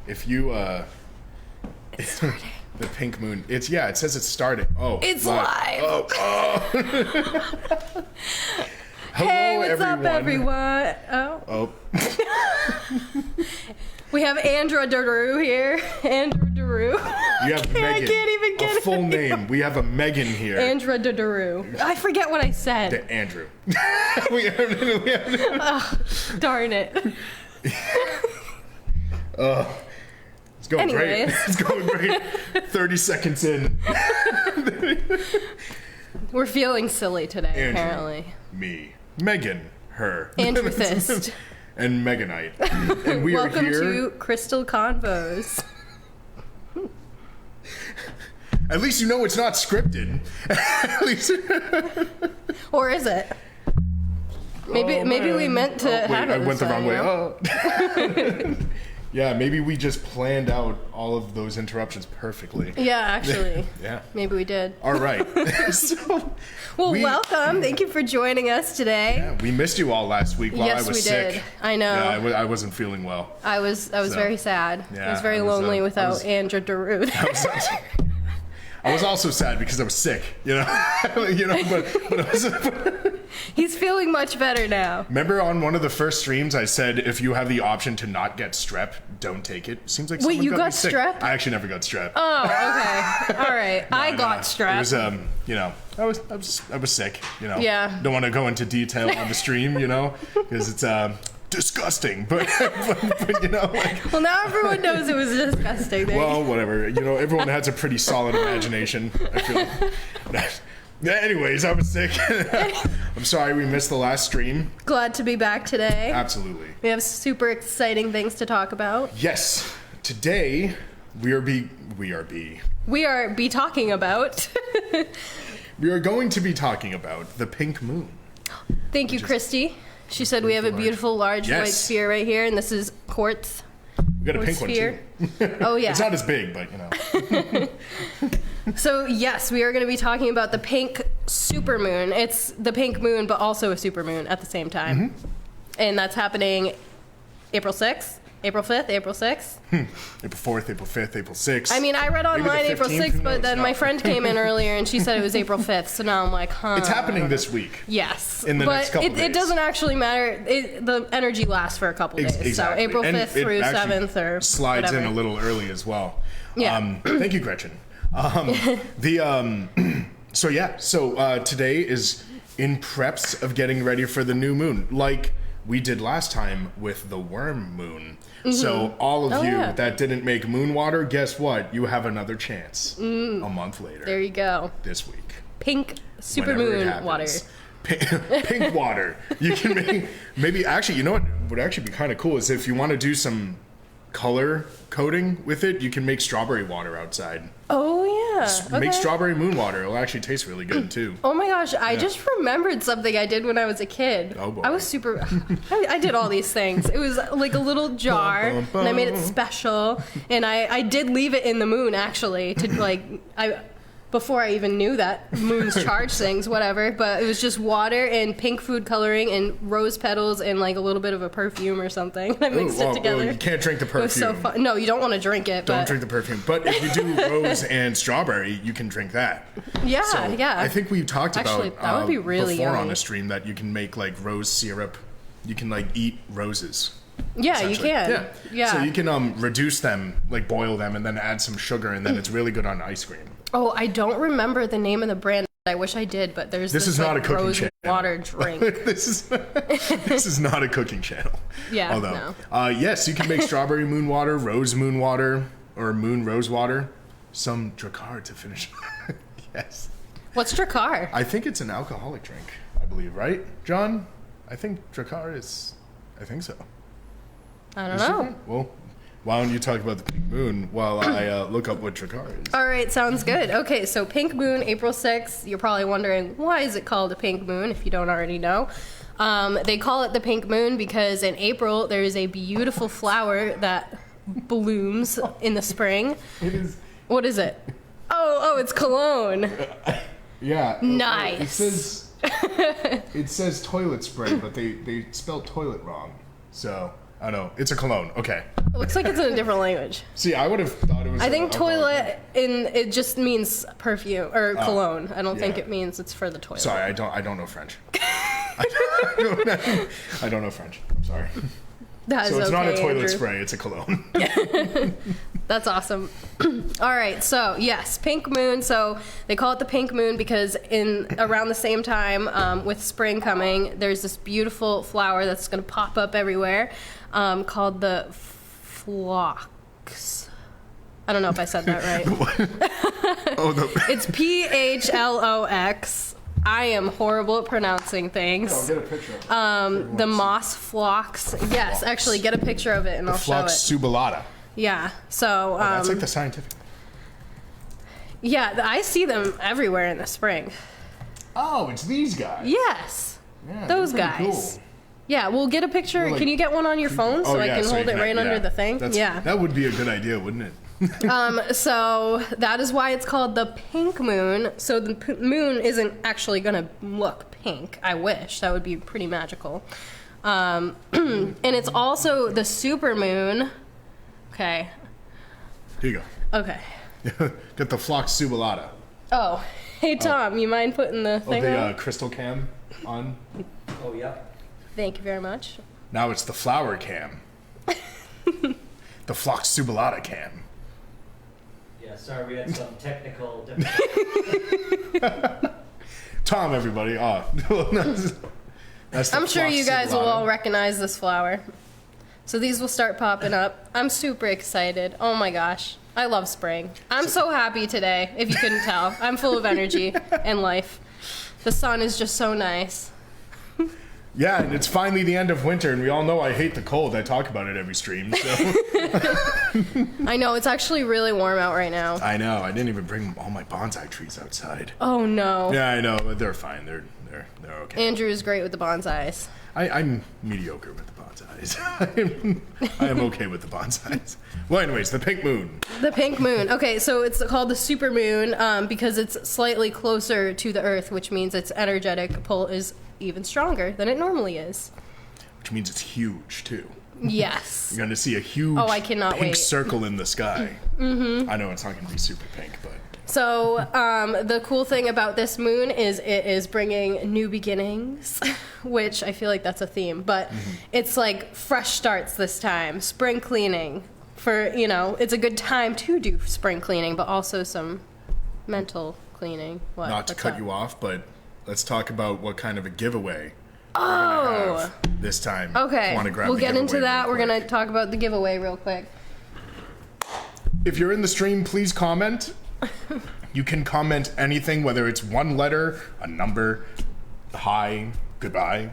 if you the pink moon. It says it's starting. Oh, it's live. Oh. Hello, hey, what's everyone. up, everyone? Oh. We have Andrew Daru here. Andrew Daru. You have Megan. I can't even get a full name. We have a Megan here. Andrew Daru. I forget what I said. Andrew. Oh, darn it. It's going great. It's going great. 30 seconds in. We're feeling silly today, Andrew, apparently. Me. Megan. Her. Andrew Fist. And Meganite. And we Welcome are here. to Crystal Convos. At least you know it's not scripted. At least. Or is it? Maybe we meant to have it. I went the wrong way. Oh. Yeah, maybe we just planned out all of those interruptions perfectly. Yeah, actually. Yeah. Maybe we did. All right. Welcome. Thank you for joining us today. Yeah, we missed you all last week while I was sick. Yes, we did. I know. Yeah, I wasn't feeling well. I was very sad. Yeah, I was very lonely without Andrew Daru. I was also sad because I was sick, but I was, He's feeling much better now. Remember on one of the first streams I said if you have the option to not get strep, don't take it. Seems like Wait, someone you got me sick. strep? I actually never got strep. Oh, okay. All right. I got strep. It was I was sick, Yeah. Don't want to go into detail on the stream, because it's disgusting, but well, now everyone knows it was disgusting. Well, whatever. Everyone has a pretty solid imagination. I feel. Anyways, I was sick. I'm sorry we missed the last stream. Glad to be back today. Absolutely. We have super exciting things to talk about. Yes. Today we are talking about. We are going to be talking about the pink moon. Thank you, Christy. She said we have a beautiful large white sphere right here, and this is quartz. We got a pink sphere. One too. Oh yeah. It's not as big, but So yes, we are going to be talking about the pink supermoon. It's the pink moon, but also a supermoon at the same time. Mm-hmm. And that's happening April 6th, April 5th, April 6th. April 4th, April 5th, April 6th. I mean, I read online April 6th, but then my friend came in earlier and she said it was April 5th. So now I'm like, It's happening this week. Yes. In the next couple days. It doesn't actually matter. The energy lasts for a couple days. Exactly. So April 5th through 7th or slides whatever. in a little early as well. Yeah. Thank you, Gretchen. So today is in preps of getting ready for the new moon, like we did last time with the worm moon. Mm-hmm. So all of you that didn't make moon water, guess what? You have another chance a month later. There you go. This week. Pink supermoon water. Pink water. You can maybe actually, you know what would actually be kind of cool is if you want to do some color coding with it, you can make strawberry water outside. Oh yeah. Make strawberry moon water. It'll actually taste really good too. Oh my gosh, I just remembered something I did when I was a kid. Oh boy. I was super I did all these things. It was like a little jar and I made it special and I did leave it in the moon actually to before I even knew that moons charge things, whatever. But it was just water and pink food coloring and rose petals and like a little bit of a perfume or something. I mixed it together. You can't drink the perfume. It was so fun. No, you don't want to drink it. Don't drink the perfume. But if you do rose and strawberry, you can drink that. Yeah, so yeah. I think we talked that would be really before yummy. on a stream that you can make like rose syrup. You can like eat roses. Yeah, you can. Yeah. So you can reduce them, like boil them, and then add some sugar, and then it's really good on ice cream. Oh, I don't remember the name of the brand. I wish I did, but there's this is not a cooking rose channel. Water drink. this is not a cooking channel. Yeah. Although, yes, you can make strawberry moon water, rose moon water, or moon rose water. Some Drakkar to finish. Yes. What's Drakkar? I think it's an alcoholic drink. I believe, right, John? I think Drakkar is. I think so. I don't know. Well, why don't you talk about the pink moon while I look up what Drakkar is? All right, sounds good. Okay, so pink moon, April 6th. You're probably wondering, why is it called a pink moon if you don't already know? They call it the pink moon because in April there is a beautiful flower that blooms in the spring. It is. What is it? Oh, it's cologne. Yeah. Nice. It says toilet spray, but they spelled toilet wrong. So I know. It's a cologne. Okay. It looks like it's in a different language. See, I would have thought it was. I think toilet it just means perfume or cologne. I don't think it means it's for the toilet. Sorry, I don't know French. I don't know French. I'm sorry. That is so it's okay, not a toilet Andrew. spray, it's a cologne. That's awesome. All right, so yes, pink moon. So they call it the pink moon because around the same time with spring coming, there's this beautiful flower that's going to pop up everywhere called the phlox. I don't know if I said that right. It's PHLOX. I am horrible at pronouncing things. I'll get a picture of it. The moss phlox. Yes, actually, get a picture of it and I'll show it. Phlox subulata. Yeah. So. That's like the scientific. Yeah, I see them everywhere in the spring. Oh, it's these guys. Yes. Yeah, those they're guys. pretty cool. Yeah, we'll get a picture. Like, can you get one on your phone so I can hold it right under the thing? Yeah. That would be a good idea, wouldn't it? So that is why it's called the pink moon. So the moon isn't actually going to look pink. I wish. That would be pretty magical. And it's also the super moon. Okay. Here you go. Okay. Get the Phlox subulata. Oh, hey Tom, you mind putting the thing on? Crystal cam on. Oh, yeah. Thank you very much. Now it's the flower cam. The Phlox subulata cam. Yeah, sorry, we had some technical difficulties. Tom, everybody. That's the I'm sure Phlox you guys will subulata. all recognize this flower. So these will start popping up. I'm super excited. Oh my gosh. I love spring. I'm so happy today, if you couldn't tell. I'm full of energy and life. The sun is just so nice. Yeah, and it's finally the end of winter, and we all know I hate the cold. I talk about it every stream. So. I know, it's actually really warm out right now. I know. I didn't even bring all my bonsai trees outside. Oh no. Yeah, I know, but they're fine. They're okay. Andrew is great with the bonsais. I'm mediocre with the bonsais. I am okay with the bonsais. Well, anyways, the pink moon. The pink moon. Okay, so it's called the super moon because it's slightly closer to the Earth, which means its energetic pull is even stronger than it normally is. Which means it's huge, too. Yes. You're going to see a huge I cannot pink wait. circle in the sky. Mm-hmm. I know it's not going to be super pink, but... So the cool thing about this moon is it is bringing new beginnings, which I feel like that's a theme, but it's like fresh starts this time, spring cleaning. It's a good time to do spring cleaning, but also some mental cleaning. What? Not to What's cut up? you off, but let's talk about what kind of a giveaway Oh, we're gonna have this time. okay. Wanna grab We'll the get into giveaway that. real We're going quick. to talk about the giveaway real quick. If you're in the stream, please comment. You can comment anything, whether it's one letter, a number, hi, goodbye.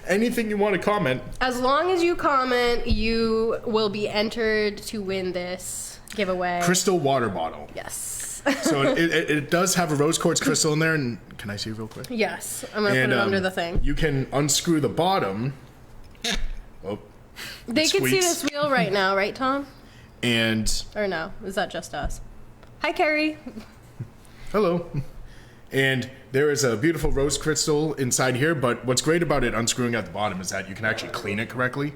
Anything you want to comment. As long as you comment, you will be entered to win this giveaway. Crystal water bottle. Yes. So it does have a rose quartz crystal in there, and can I see real quick? Yes. I'm going to put it under the thing. You can unscrew the bottom. Oh, They can see squeaks. this wheel right now, right, Tom? And Or no? Is that just us? Hi, Carrie. hello. And there is a beautiful rose crystal inside here, but what's great about it unscrewing at the bottom is that you can actually clean it correctly.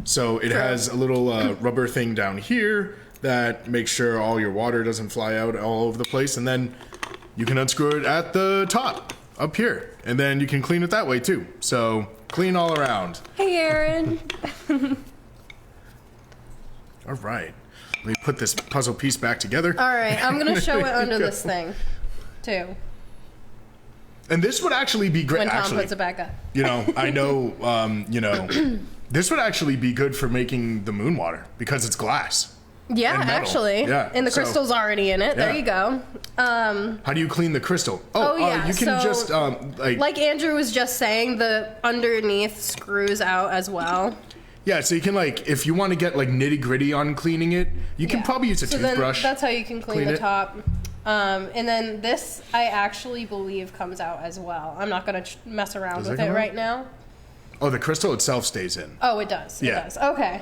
So it has a little rubber thing down here that makes sure all your water doesn't fly out all over the place, and then you can unscrew it at the top, up here, and then you can clean it that way too. So clean all around. Hey, Aaron. All right. Let me put this puzzle piece back together. All right, I'm going to show it under this thing, too, And this would actually be great. when Tom actually, puts it back up. I know, this would actually be good for making the moon water because it's glass. Yeah, and metal. actually. Yeah, And the so- crystal's already in it. There Yeah. you go. How do you clean the crystal? Yeah. You can so, just like Andrew was just saying, the underneath screws out as well. yeah. So you can if you want to get nitty gritty on cleaning it, you can Yeah. probably use a So then toothbrush. that's how you can clean Clean the it. top. And then this, I actually believe, comes out as well. I'm not going to mess around Does with it it come right out? now. Oh, the crystal itself stays in Oh, it does. Yeah. It does. Okay.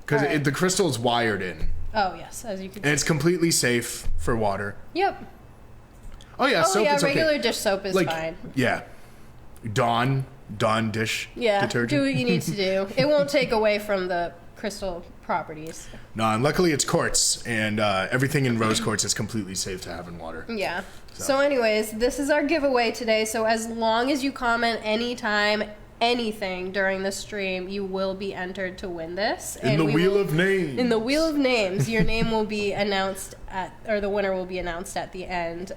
because All right. the crystal's wired in, Oh, yes, as you can and see. it's completely safe for water. Yep. Oh yeah, Oh, soap yeah, is okay. regular dish soap is fine. Yeah, Dawn Dawn dish Yeah, detergent. do what you need to do. It won't take away from the crystal properties. No, and luckily it's quartz, and everything in rose quartz is completely safe to have in water. Yeah. So anyways, this is our giveaway today. So as long as you comment anytime, anything during the stream, you will be entered to win this. In the Wheel of Names. In the Wheel of Names, your name will be announced or the winner will be announced at the end.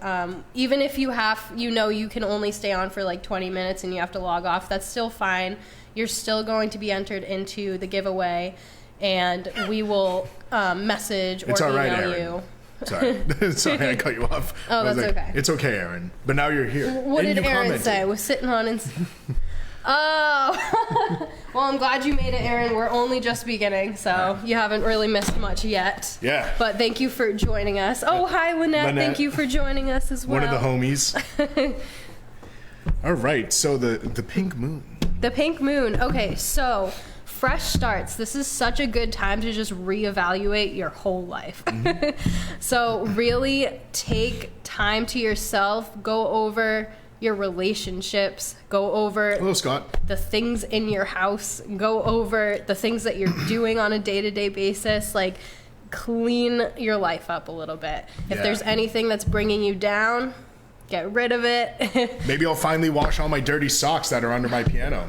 Even if you you can only stay on for like 20 minutes and you have to log off, that's still fine. You're still going to be entered into the giveaway, and we will message or email you. Sorry, I cut you off. Oh, that's okay. It's okay, Aaron. But now you're here. What did Aaron say? We're sitting on and... Oh, well, I'm glad you made it, Aaron. We're only just beginning, so you haven't really missed much yet. Yeah. But thank you for joining us. Oh, hi, Lynette. Thank you for joining us as well. One of the homies. All right, so the pink moon. The pink moon. Okay, so fresh starts. This is such a good time to just reevaluate your whole life. Mm-hmm. So really take time to yourself. Go over your relationships, go over Hello, Scott. the things in your house, go over the things that you're doing on a day-to-day basis, like clean your life up a little bit. If there's anything that's bringing you down, get rid of it. Maybe I'll finally wash all my dirty socks that are under my piano.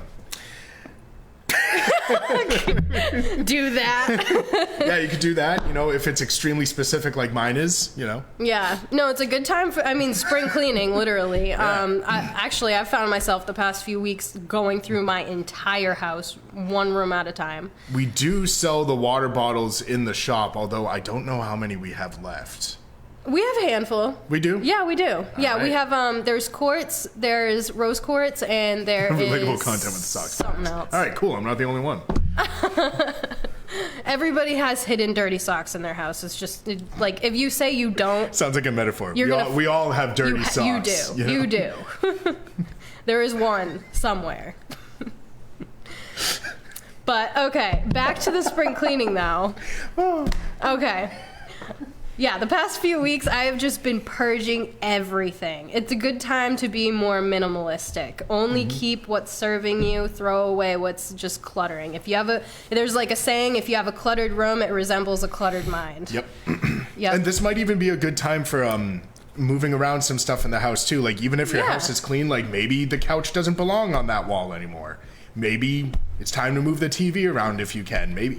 Do that. Yeah, you could do that, if it's extremely specific like mine is, Yeah. No, it's a good time for, spring cleaning, literally. Yeah. I've found myself the past few weeks going through my entire house, one room at a time. We do sell the water bottles in the shop, although I don't know how many we have left. We have a handful. We do? Yeah, we do. Yeah, right. we have, there's quartz, there's rose quartz, and there Relatable is content with the socks. something else. All right, cool. I'm not the only one. Everybody has hidden dirty socks in their house. It's just, like, if you say you don't... Sounds like a metaphor. You're We all have dirty socks. You do. You do. There is one somewhere. But, okay, back to the spring cleaning now. Okay. Yeah, the past few weeks, I have just been purging everything. It's a good time to be more minimalistic. Only keep what's serving you, throw away what's just cluttering. There's like a saying, if you have a cluttered room, it resembles a cluttered mind. Yep. Yep. And this might even be a good time for moving around some stuff in the house, too. Like, even if your house is clean, like, maybe the couch doesn't belong on that wall anymore. Maybe it's time to move the TV around if you can. Maybe,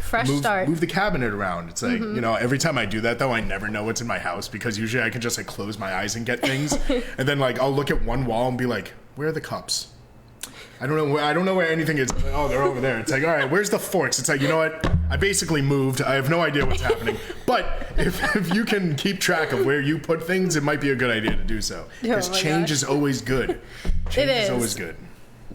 fresh start. Move the cabinet around. It's like, every time I do that, though, I never know what's in my house because usually I can just, like, close my eyes and get things. And then, like, I'll look at one wall and be like, where are the cups? I don't know where anything is. Like, oh, they're over there. It's like, all right, where's the forks? It's like, you know what? I basically moved. I have no idea what's happening. But if you can keep track of where you put things, it might be a good idea to do so. Because change is always good. Change is always good.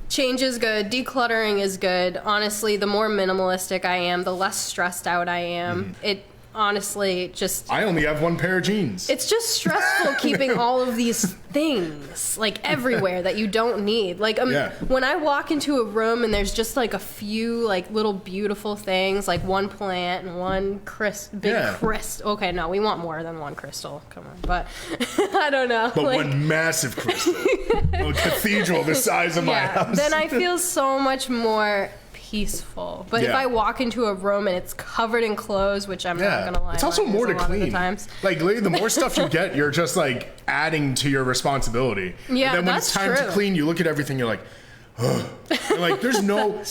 Change is good. Decluttering is good. Honestly, the more minimalistic I am, the less stressed out I am. It honestly just... I only have one pair of jeans. It's just stressful keeping all of these things, like, everywhere that you don't need. Like, when I walk into a room and there's just, like, a few, like, little beautiful things, like one plant and one big crystal. Okay, no, we want more than one crystal. Come on. But, I don't know. But one massive crystal. A cathedral the size of my house. Then I feel so much more peaceful. But if I walk into a room and it's covered in clothes, which I'm not gonna lie, it's also more to clean. Like, the more stuff you get, you're just like adding to your responsibility. Yeah, and then when it's time to clean, you look at everything, you're like, ugh. You're like, there's no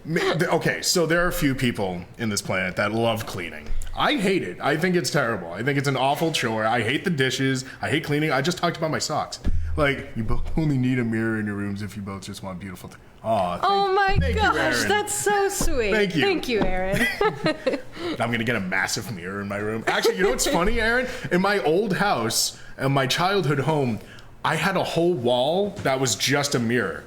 okay. So there are a few people in this planet that love cleaning. I hate it. I think it's terrible. I think it's an awful chore. I hate the dishes. I hate cleaning. I just talked about my socks. Like, you both only need a mirror in your rooms if you both just want beautiful things. Oh my gosh, that's so sweet. Thank you. Thank you, Aaron. I'm going to get a massive mirror in my room. Actually, you know what's funny, Aaron? In my old house, in my childhood home, I had a whole wall that was just a mirror.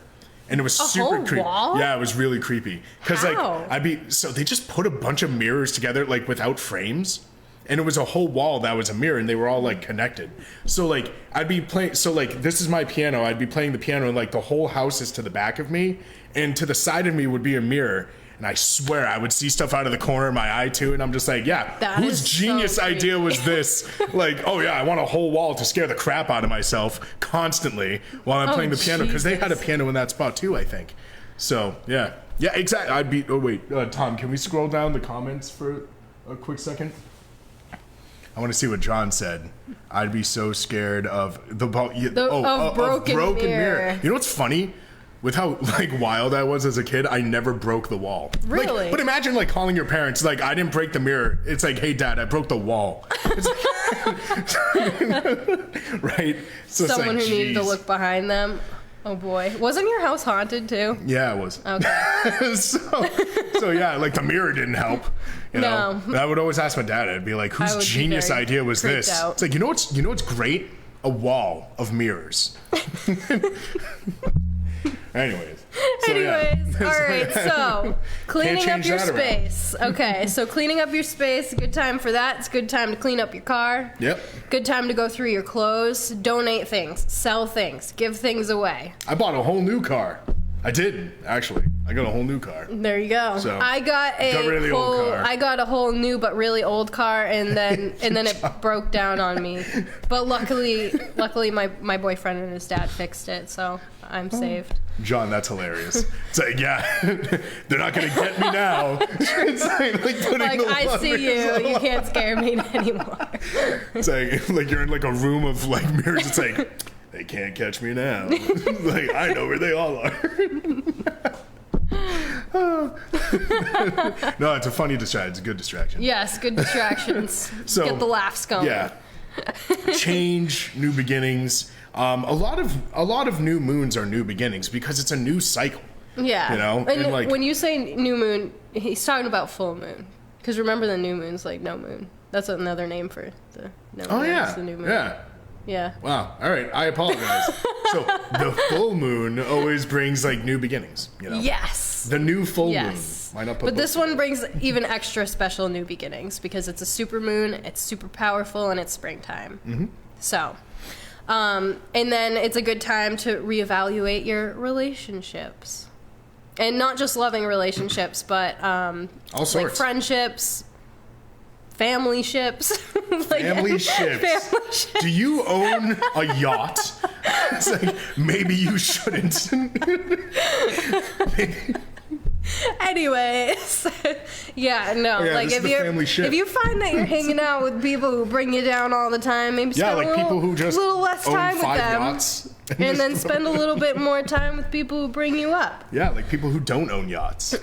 And it was super creepy. Wall? Yeah, it was really creepy. Because, How? So they just put a bunch of mirrors together, like, without frames. And it was a whole wall that was a mirror, and they were all, like, connected. So, like, I'd be playing... So, like, this is my piano. I'd be playing the piano, and, like, the whole house is to the back of me. And to the side of me would be a mirror. And I swear I would see stuff out of the corner of my eye too, and I'm just like, yeah, whose genius idea was this? Like, oh yeah, I want a whole wall to scare the crap out of myself constantly while I'm playing the piano, because they had a piano in that spot too, I think. So yeah, exactly. I'd be. Oh wait, Tom, can we scroll down the comments for a quick second? I want to see what John said. I'd be so scared of the broken mirror. You know what's funny? With how like wild I was as a kid, I never broke the wall. Really? Like, but imagine like calling your parents, like, I didn't break the mirror. It's like, hey dad, I broke the wall. It's like, right? So someone who needed to look behind them. Oh boy. Wasn't your house haunted too? Yeah, it was. Okay. so yeah, like the mirror didn't help. You know? I would always ask my dad. I'd be like, whose genius idea was this? Out. It's like, you know what's great? A wall of mirrors. Anyways, all right, so cleaning up your space. Okay, so cleaning up your space, good time for that. It's a good time to clean up your car. Yep. Good time to go through your clothes, donate things, sell things, give things away. I bought a whole new car. I did, actually. I got a whole new car. There you go. So, I got a whole new but really old car, and then it broke down on me. But luckily my boyfriend and his dad fixed it, so I'm saved. John, that's hilarious. It's like, yeah, they're not gonna get me now. It's like putting I see you. You can't scare me anymore. It's like you're in like a room of like mirrors. It's like, they can't catch me now. Like, I know where they all are. No, it's a funny distraction. It's a good distraction. Yes, good distractions. So, get the laughs going. Yeah. Change, new beginnings. A lot of new moons are new beginnings because it's a new cycle. Yeah. You know? And like, when you say new moon, he's talking about full moon. Because remember, the new moon's like no moon. That's another name for the no moon. Oh, yeah. The new moon. Yeah. Yeah. Wow. All right. I apologize. So the full moon always brings like new beginnings. You know. Yes. The new full moon. Why not put but this one brings even extra special new beginnings because it's a super moon. It's super powerful and it's springtime. Mm-hmm. So, and then it's a good time to reevaluate your relationships, and not just loving relationships, but all sorts, like friendships. Family ships. Like, family ships. Do you own a yacht? It's like, maybe you shouldn't. Anyways, yeah, no. Yeah, like if you find that you're hanging out with people who bring you down all the time, maybe spend people who just a little less time with them, yachts and then spend a little bit more time with people who bring you up. Yeah, like people who don't own yachts.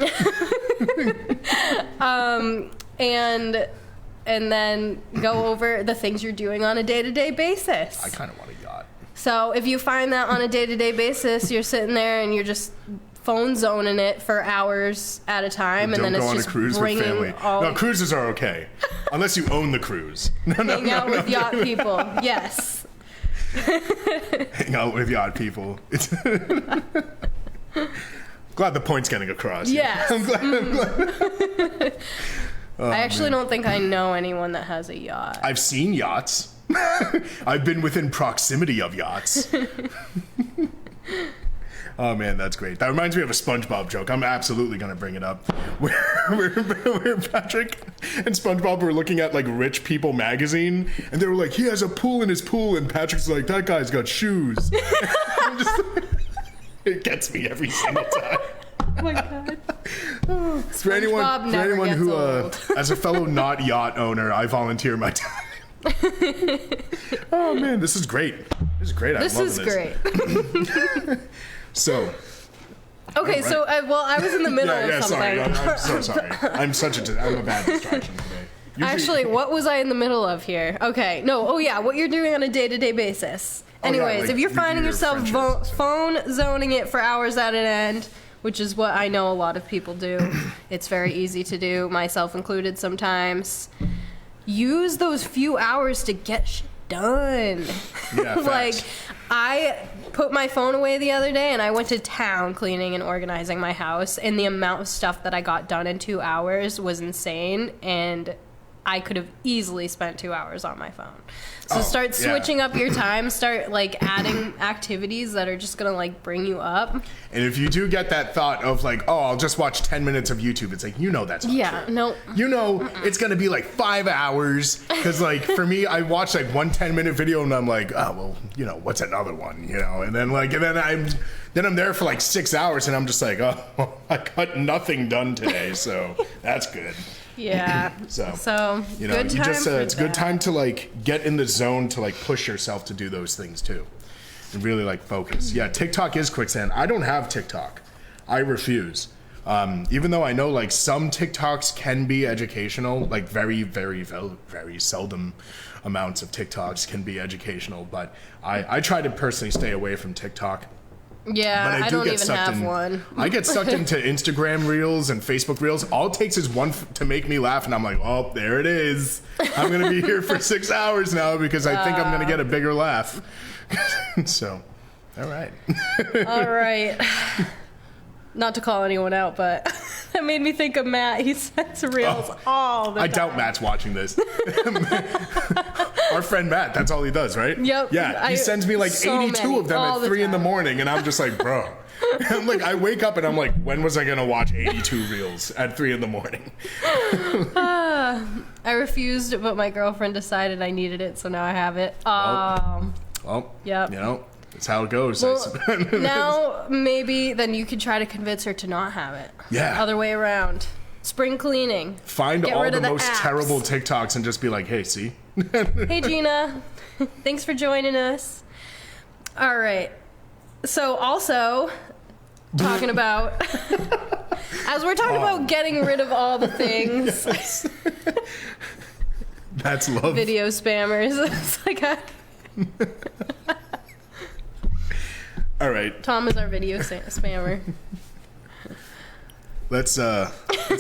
And then go over the things you're doing on a day-to-day basis. I kind of want a yacht. So if you find that on a day-to-day basis, you're sitting there and you're just phone zoning it for hours at a time, and then it's just bringing No, cruises are okay, unless you own the cruise. Hang out with yacht people. Yes. Hang out with yacht people. Glad the point's getting across. Yes. I'm glad. I actually don't think I know anyone that has a yacht. I've seen yachts. I've been within proximity of yachts. Oh man, that's great. That reminds me of a SpongeBob joke. I'm absolutely gonna bring it up. Where Patrick and SpongeBob were looking at like Rich People magazine, and they were like, "He has a pool in his pool," and Patrick's like, "That guy's got shoes." It gets me every single time. Oh my god. For anyone who, as a fellow not yacht owner, I volunteer my time. Oh man, this is great. This is great. I'm loving this. Great. So. Okay, right. so I was in the middle of something. Sorry. I'm so sorry. I'm a bad distraction today. Actually, what was I in the middle of here? Okay, no. Oh yeah, what you're doing on a day-to-day basis. Anyways, if you're finding yourself phone zoning it for hours at an end, which is what I know a lot of people do, it's very easy to do, myself included sometimes. Use those few hours to get shit done. Yeah, like, I put my phone away the other day and I went to town cleaning and organizing my house, and the amount of stuff that I got done in 2 hours was insane, and I could have easily spent 2 hours on my phone. So start switching up your time. Start like adding activities that are just gonna like bring you up. And if you do get that thought of like, oh, I'll just watch 10 minutes of YouTube, it's like, that's not true. No. It's gonna be like 5 hours. Because like for me, I watch like one 10-minute video and I'm like, oh well, what's another one? And then I'm there for like 6 hours and I'm just like, oh, I got nothing done today, so that's good. Yeah. So good time it's a good time to like get in the zone to like push yourself to do those things too, and really like focus. Yeah, TikTok is quicksand. I don't have TikTok. I refuse. Even though I know like some TikToks can be educational, like very, very, very seldom amounts of TikToks can be educational. But I try to personally stay away from TikTok. Yeah, but I don't even have one. I get sucked into Instagram Reels and Facebook Reels. All it takes is one to make me laugh, and I'm like, oh, there it is. I'm going to be here for 6 hours now because I think I'm going to get a bigger laugh. So, all right. All right. Not to call anyone out, but that made me think of Matt. He sends Reels all the time. I doubt Matt's watching this. Our friend Matt, that's all he does, right? Yep. Yeah, he sends me like 82 of them at 3 in the morning, and I'm just like, bro. I'm like, I wake up and I'm like, when was I going to watch 82 Reels at 3 in the morning? I refused, but my girlfriend decided I needed it, so now I have it. Well, yep. That's how it goes. Well, now maybe then you could try to convince her to not have it. Yeah. Other way around. Spring cleaning. Find all the most terrible TikToks and just be like, hey, see? Hey, Gina. Thanks for joining us. All right. So also, talking about, as we're talking about getting rid of all the things. Yes. That's love. Video spammers. It's like all right. Tom is our video spammer. Let's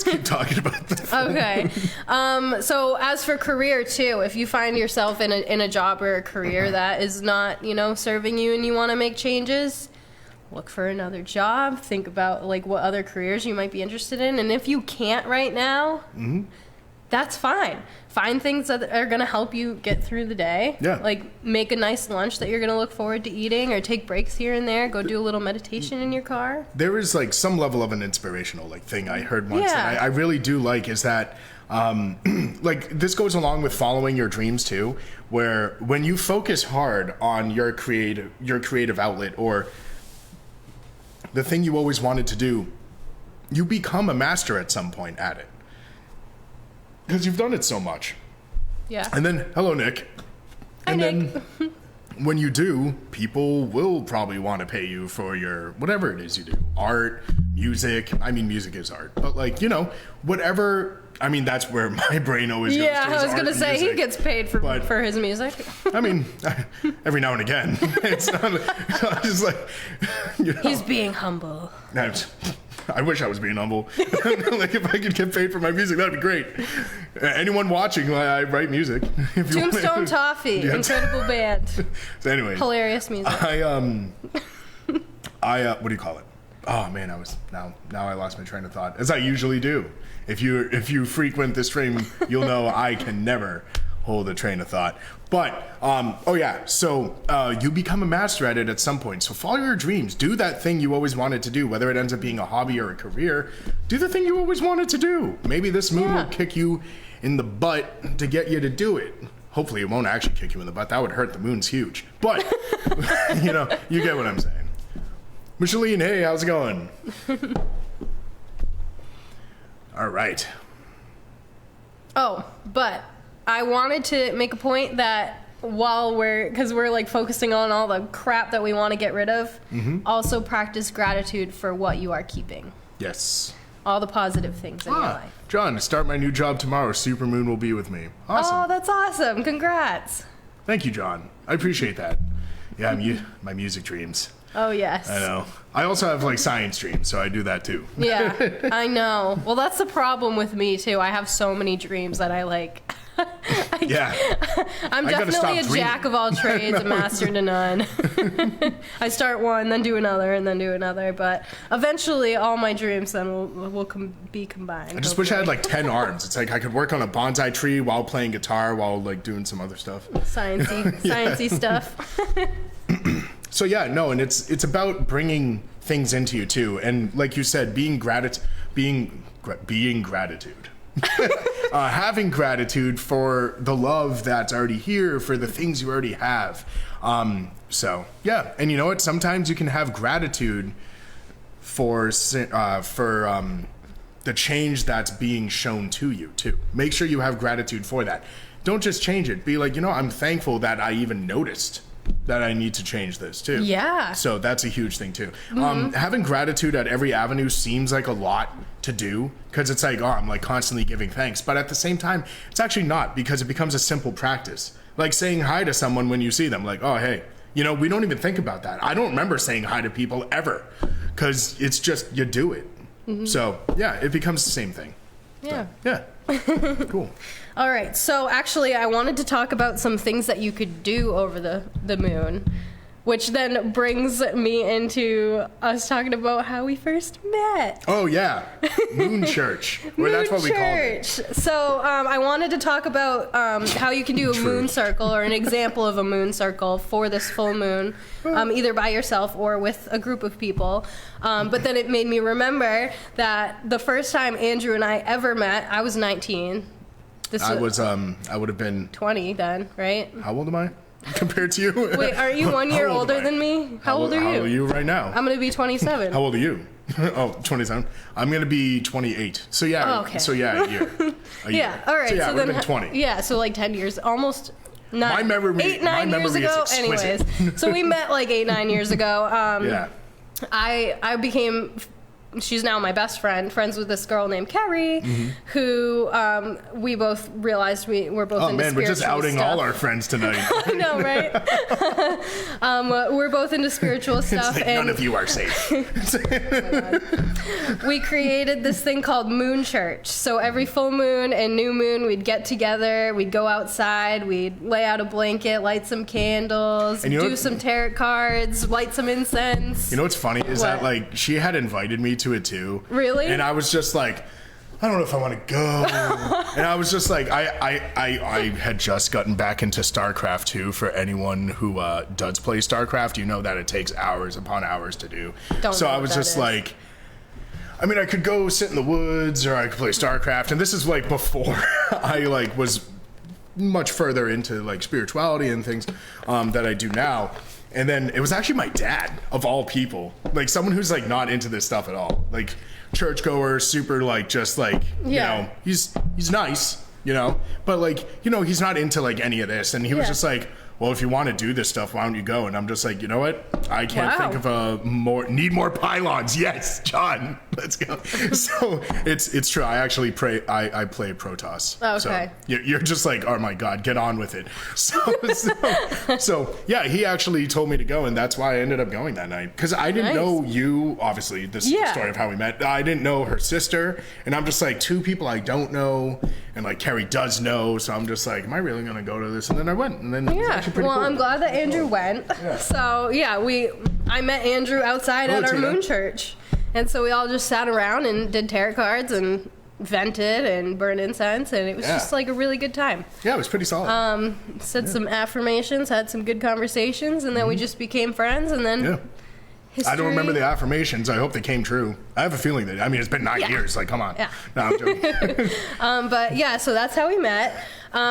keep talking about that. Okay. So as for career too, if you find yourself in a job or a career that is not, serving you and you want to make changes, look for another job. Think about like what other careers you might be interested in, and if you can't right now, that's fine. Find things that are going to help you get through the day. Yeah. Like make a nice lunch that you're going to look forward to eating, or take breaks here and there. Go do a little meditation in your car. There is like some level of an inspirational like thing I heard once that I really do like is that like this goes along with following your dreams too, where when you focus hard on your creative outlet or the thing you always wanted to do, you become a master at some point at it. Because you've done it so much. Yeah. And then, hello, Nick. Hi, Nick. Then when you do, people will probably want to pay you for your, whatever it is you do. Art, music. I mean, music is art. But like, whatever. I mean, that's where my brain always goes. Yeah, I was going to say, music. He gets paid for his music. I mean, every now and again. It's not just like, He's being humble. I wish I was being humble. Like, if I could get paid for my music, that'd be great. Anyone watching, I write music. If you Tombstone Toffee, incredible band. So anyway, hilarious music. What do you call it? Oh man, now I lost my train of thought, as I usually do. If you frequent this stream, you'll know I can never hold a train of thought. But so you become a master at it at some point. So follow your dreams. Do that thing you always wanted to do, whether it ends up being a hobby or a career. Do the thing you always wanted to do. Maybe this moon will kick you in the butt to get you to do it. Hopefully it won't actually kick you in the butt. That would hurt. The moon's huge. But you get what I'm saying. Micheline, hey, how's it going? All right. Oh, but I wanted to make a point that because we're like focusing on all the crap that we want to get rid of, also practice gratitude for what you are keeping. Yes. All the positive things in your life. John, to start my new job tomorrow, Supermoon will be with me. Awesome. Oh, that's awesome. Congrats. Thank you, John. I appreciate that. Yeah, my music dreams. Oh, yes. I know. I also have like science dreams, so I do that too. Yeah, I know. Well, that's the problem with me too. I have so many dreams that I Yeah. I'm definitely a jack of all trades, a master to none. I start one, then do another, and then do another. But eventually, all my dreams then will be combined. I just wish I had like 10 arms. It's like I could work on a bonsai tree while playing guitar, while like doing some other stuff. Sciencey stuff. So yeah, no, and it's about bringing things into you too, and like you said, being gratitude. Having gratitude for the love that's already here, for the things you already have. So yeah, and you know what? Sometimes you can have gratitude for the change that's being shown to you too. Make sure you have gratitude for that. Don't just change it. Be like, you know, I'm thankful that I even noticed that I need to change this too. Yeah. So that's a huge thing too. Having gratitude at every avenue seems like a lot to do, because it's like, oh, I'm like constantly giving thanks. But at the same time, it's actually not, because it becomes a simple practice. Like saying hi to someone when you see them, like, oh, hey, you know, we don't even think about that. I don't remember saying hi to people ever, because it's just, you do it. So yeah, it becomes the same thing. Yeah. So, yeah. Cool. All right, so actually I wanted to talk about some things that you could do over the moon, which then brings me into us talking about how we first met. Oh yeah, Moon Church. Well, that's what we call it. So I wanted to talk about how you can do a moon circle, or an example of a moon circle for this full moon, either by yourself or with a group of people. But then it made me remember that the first time Andrew and I ever met, I was 19. I would have been 20 then, right? How old am I compared to you? Wait, are you 1 year older than me? How old are you? How old are you right now? I'm going to be 27. How old are you? Oh, 27. I'm going to be 28. So yeah. Oh, okay. So yeah, a year. Yeah. All right. So yeah, so then 20. Yeah. So like 10 years, almost. My memory 8-9 years ago. Anyways, so we met like 8-9 years ago. Yeah. I became. She's now my best friend, friends with this girl named Carrie, who we both realized we're both into spiritual stuff. Oh man, we're just outing all our friends tonight. I know, right? We're both into spiritual stuff. It's like, and none of you are safe. We created this thing called Moon Church. So every full moon and new moon, we'd get together, we'd go outside, we'd lay out a blanket, light some candles, do some tarot cards, light some incense. You know what's funny is that like she had invited me to it too. Really? And I was just like, I don't know if I want to go. And I was just like, I had just gotten back into StarCraft 2. For anyone who does play StarCraft, you know that it takes hours upon hours to do. So I was just like, I mean, I could go sit in the woods, or I could play StarCraft. And this is like before I like was much further into like spirituality and things that I do now. And then it was actually my dad, of all people, like someone who's like not into this stuff at all, like churchgoer, super like just like you know, he's nice, you know, but like, you know, he's not into like any of this. And he was just like, well, if you want to do this stuff, why don't you go? And I'm just like, you know what? I can't think of need more pylons. Yes, John, let's go. So it's true. I actually I play Protoss. Okay. So you're just like, oh my God, get on with it. So yeah, he actually told me to go, and that's why I ended up going that night. Because I didn't know you, obviously, this is the story of how we met. I didn't know her sister, and I'm just like, two people I don't know, and like Carrie does know, so I'm just like, am I really gonna go to this? And then I went, and then pretty cool. I'm glad that Andrew went. Yeah. So yeah, I met Andrew outside at our Moon Church, and so we all just sat around and did tarot cards and vented and burned incense, and it was just like a really good time. Yeah, it was pretty solid. Said some affirmations, had some good conversations, and then we just became friends, and then history. I don't remember the affirmations. I hope they came true. I have a feeling that, I mean, it's been 9 years. Like, come on. Yeah. No, I'm joking. But yeah, so that's how we met,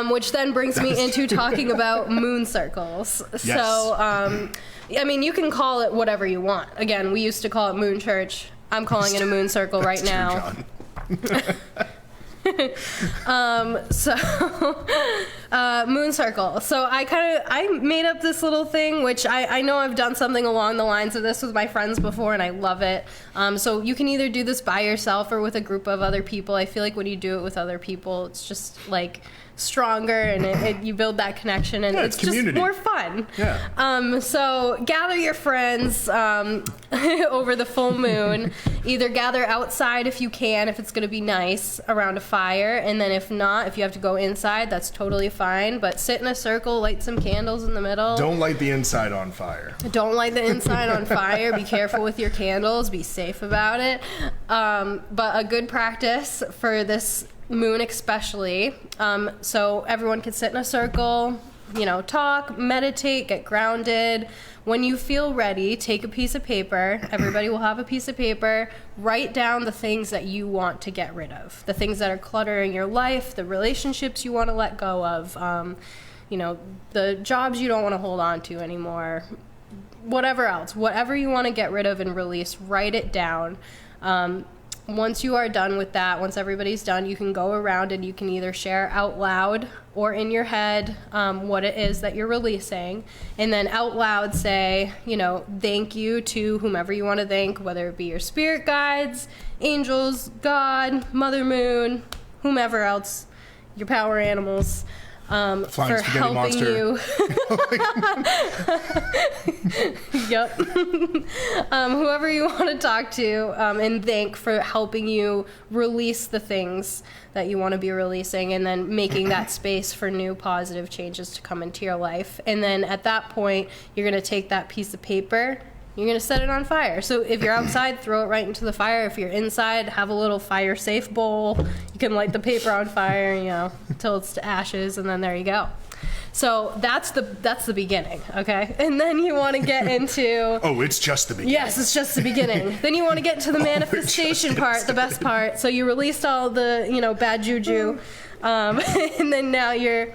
which then brings me into talking about moon circles. Yes. So, I mean, you can call it whatever you want. Again, we used to call it Moon Church. I'm calling it a moon circle right now. Moon circle. So I made up this little thing, which I know I've done something along the lines of this with my friends before, and I love it. So you can either do this by yourself or with a group of other people. I feel like when you do it with other people, it's just like stronger, and you build that connection, and it's just more fun. So gather your friends over the full moon Either gather outside if you can, if it's going to be nice, around a fire, and then if not, if you have to go inside, that's totally fine. But sit in a circle, light some candles in the middle. Don't light the inside on fire. Don't light the inside on fire. Be careful with your candles. Be safe about it. But a good practice for this moon especially, so everyone can sit in a circle, talk, meditate, get grounded. When you feel ready, take a piece of paper. Everybody will have a piece of paper. Write down the things that you want to get rid of, the things that are cluttering your life, the relationships you want to let go of, the jobs you don't want to hold on to anymore, whatever else, whatever you want to get rid of and release, write it down. Once you are done with that, once everybody's done, you can go around and you can either share out loud or in your head what it is that you're releasing. And then out loud say, thank you to whomever you want to thank, whether it be your spirit guides, angels, God, Mother Moon, whomever else, your power animals. For helping monster. You. Yep. Whoever you want to talk to and thank for helping you release the things that you want to be releasing, and then making that space for new positive changes to come into your life. And then at that point, you're going to take that piece of paper, you're going to set it on fire. So if you're outside, throw it right into the fire. If you're inside, have a little fire-safe bowl. You can light the paper on fire, until it's to ashes, and then there you go. So that's the beginning, okay? And then you want to get into... Oh, it's just the beginning. Yes, it's just the beginning. Then you want to get to the manifestation part, the best part. So you released all the, bad juju. And then now you're...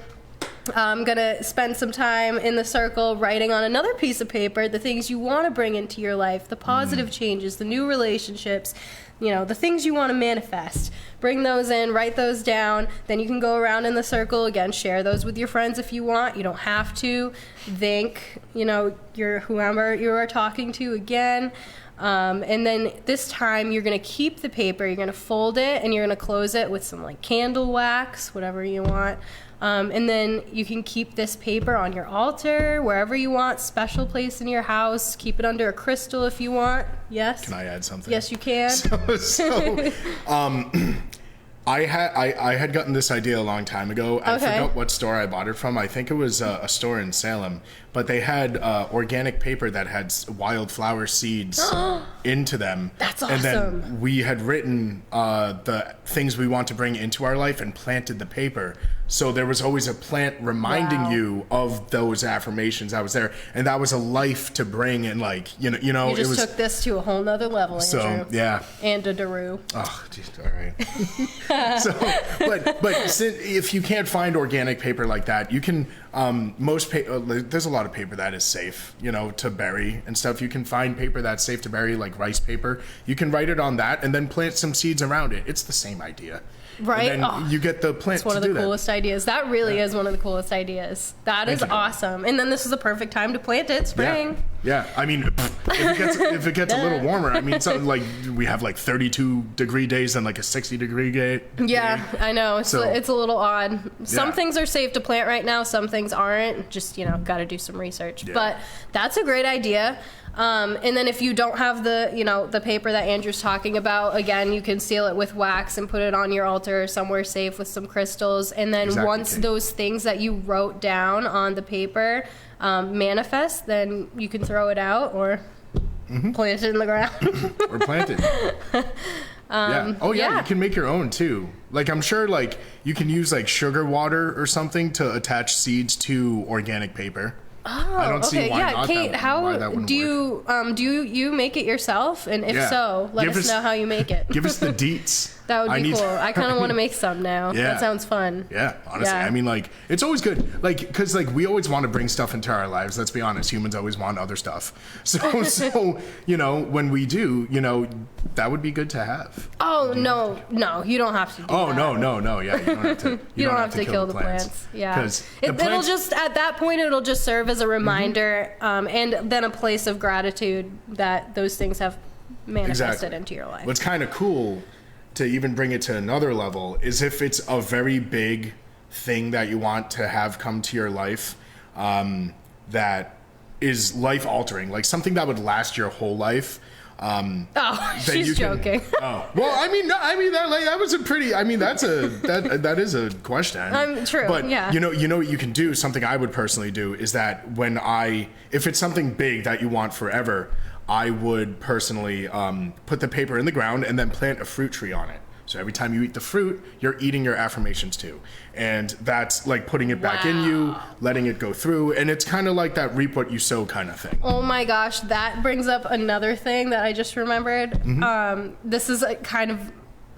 I'm going to spend some time in the circle writing on another piece of paper the things you want to bring into your life, the positive changes, the new relationships, the things you want to manifest. Bring those in, write those down. Then you can go around in the circle again, share those with your friends if you want. You don't have to. Thank, your whoever you are talking to again. And then this time you're going to keep the paper, you're going to fold it, and you're going to close it with some candle wax, whatever you want. And then you can keep this paper on your altar, wherever you want, special place in your house. Keep it under a crystal if you want. Yes? Can I add something? Yes, you can. I had gotten this idea a long time ago. I forgot what store I bought it from. I think it was a store in Salem. But they had organic paper that had wildflower seeds into them. That's awesome. And then we had written the things we want to bring into our life and planted the paper. So there was always a plant reminding you of those affirmations that was there. And that was a life to bring, and You just took this to a whole nother level, Andrew. So, yeah. And a Daru. Oh, geez, all right. But if you can't find organic paper like that, you can, there's a lot of paper that is safe, to bury and stuff. You can find paper that's safe to bury, like rice paper. You can write it on that and then plant some seeds around it. It's the same idea. Right? And then you get the plant to do that. It's one of the coolest ideas. That really is one of the coolest ideas. That is awesome. And then this is the perfect time to plant it, spring. Yeah. I mean, if it gets a little warmer, something like we have 32-degree days and a 60-degree day. Yeah, I know. It's a little odd. Some things are safe to plant right now. Some things aren't. Just, got to do some research. Yeah. But that's a great idea. And then if you don't have the paper that Andrew's talking about, again, you can seal it with wax and put it on your altar somewhere safe with some crystals. And then once those things that you wrote down on the paper manifest, then you can throw it out or plant it in the ground. Or plant it. Yeah. Oh, yeah, you can make your own, too. I'm sure, you can use, sugar water or something to attach seeds to organic paper. Oh, I don't see why not. Kate, how do you make it yourself? And if so, let us know how you make it. Give us the deets. That would be cool. I kind of want to make some now. Yeah. That sounds fun. Yeah, honestly. It's always good. Because, we always want to bring stuff into our lives. Let's be honest. Humans always want other stuff. So when we do, that would be good to have. Oh, no. You don't have to do that. Oh, no. Yeah, you don't have to. You don't have to kill the plants. Yeah. Because it'll just, at that point, it'll just serve as a reminder and then a place of gratitude that those things have manifested into your life. What's kind of cool, to even bring it to another level, is if it's a very big thing that you want to have come to your life that is life altering, something that would last your whole life. She's joking. Oh, well, I mean, that was a pretty. I mean, that is a question. True. But yeah. you know what you can do. Something I would personally do is that if it's something big that you want forever, I would personally put the paper in the ground and then plant a fruit tree on it. So every time you eat the fruit, you're eating your affirmations too. And that's like putting it back in you, letting it go through. And it's kind of like that reap what you sow kind of thing. Oh my gosh, that brings up another thing that I just remembered. Mm-hmm. This is kind of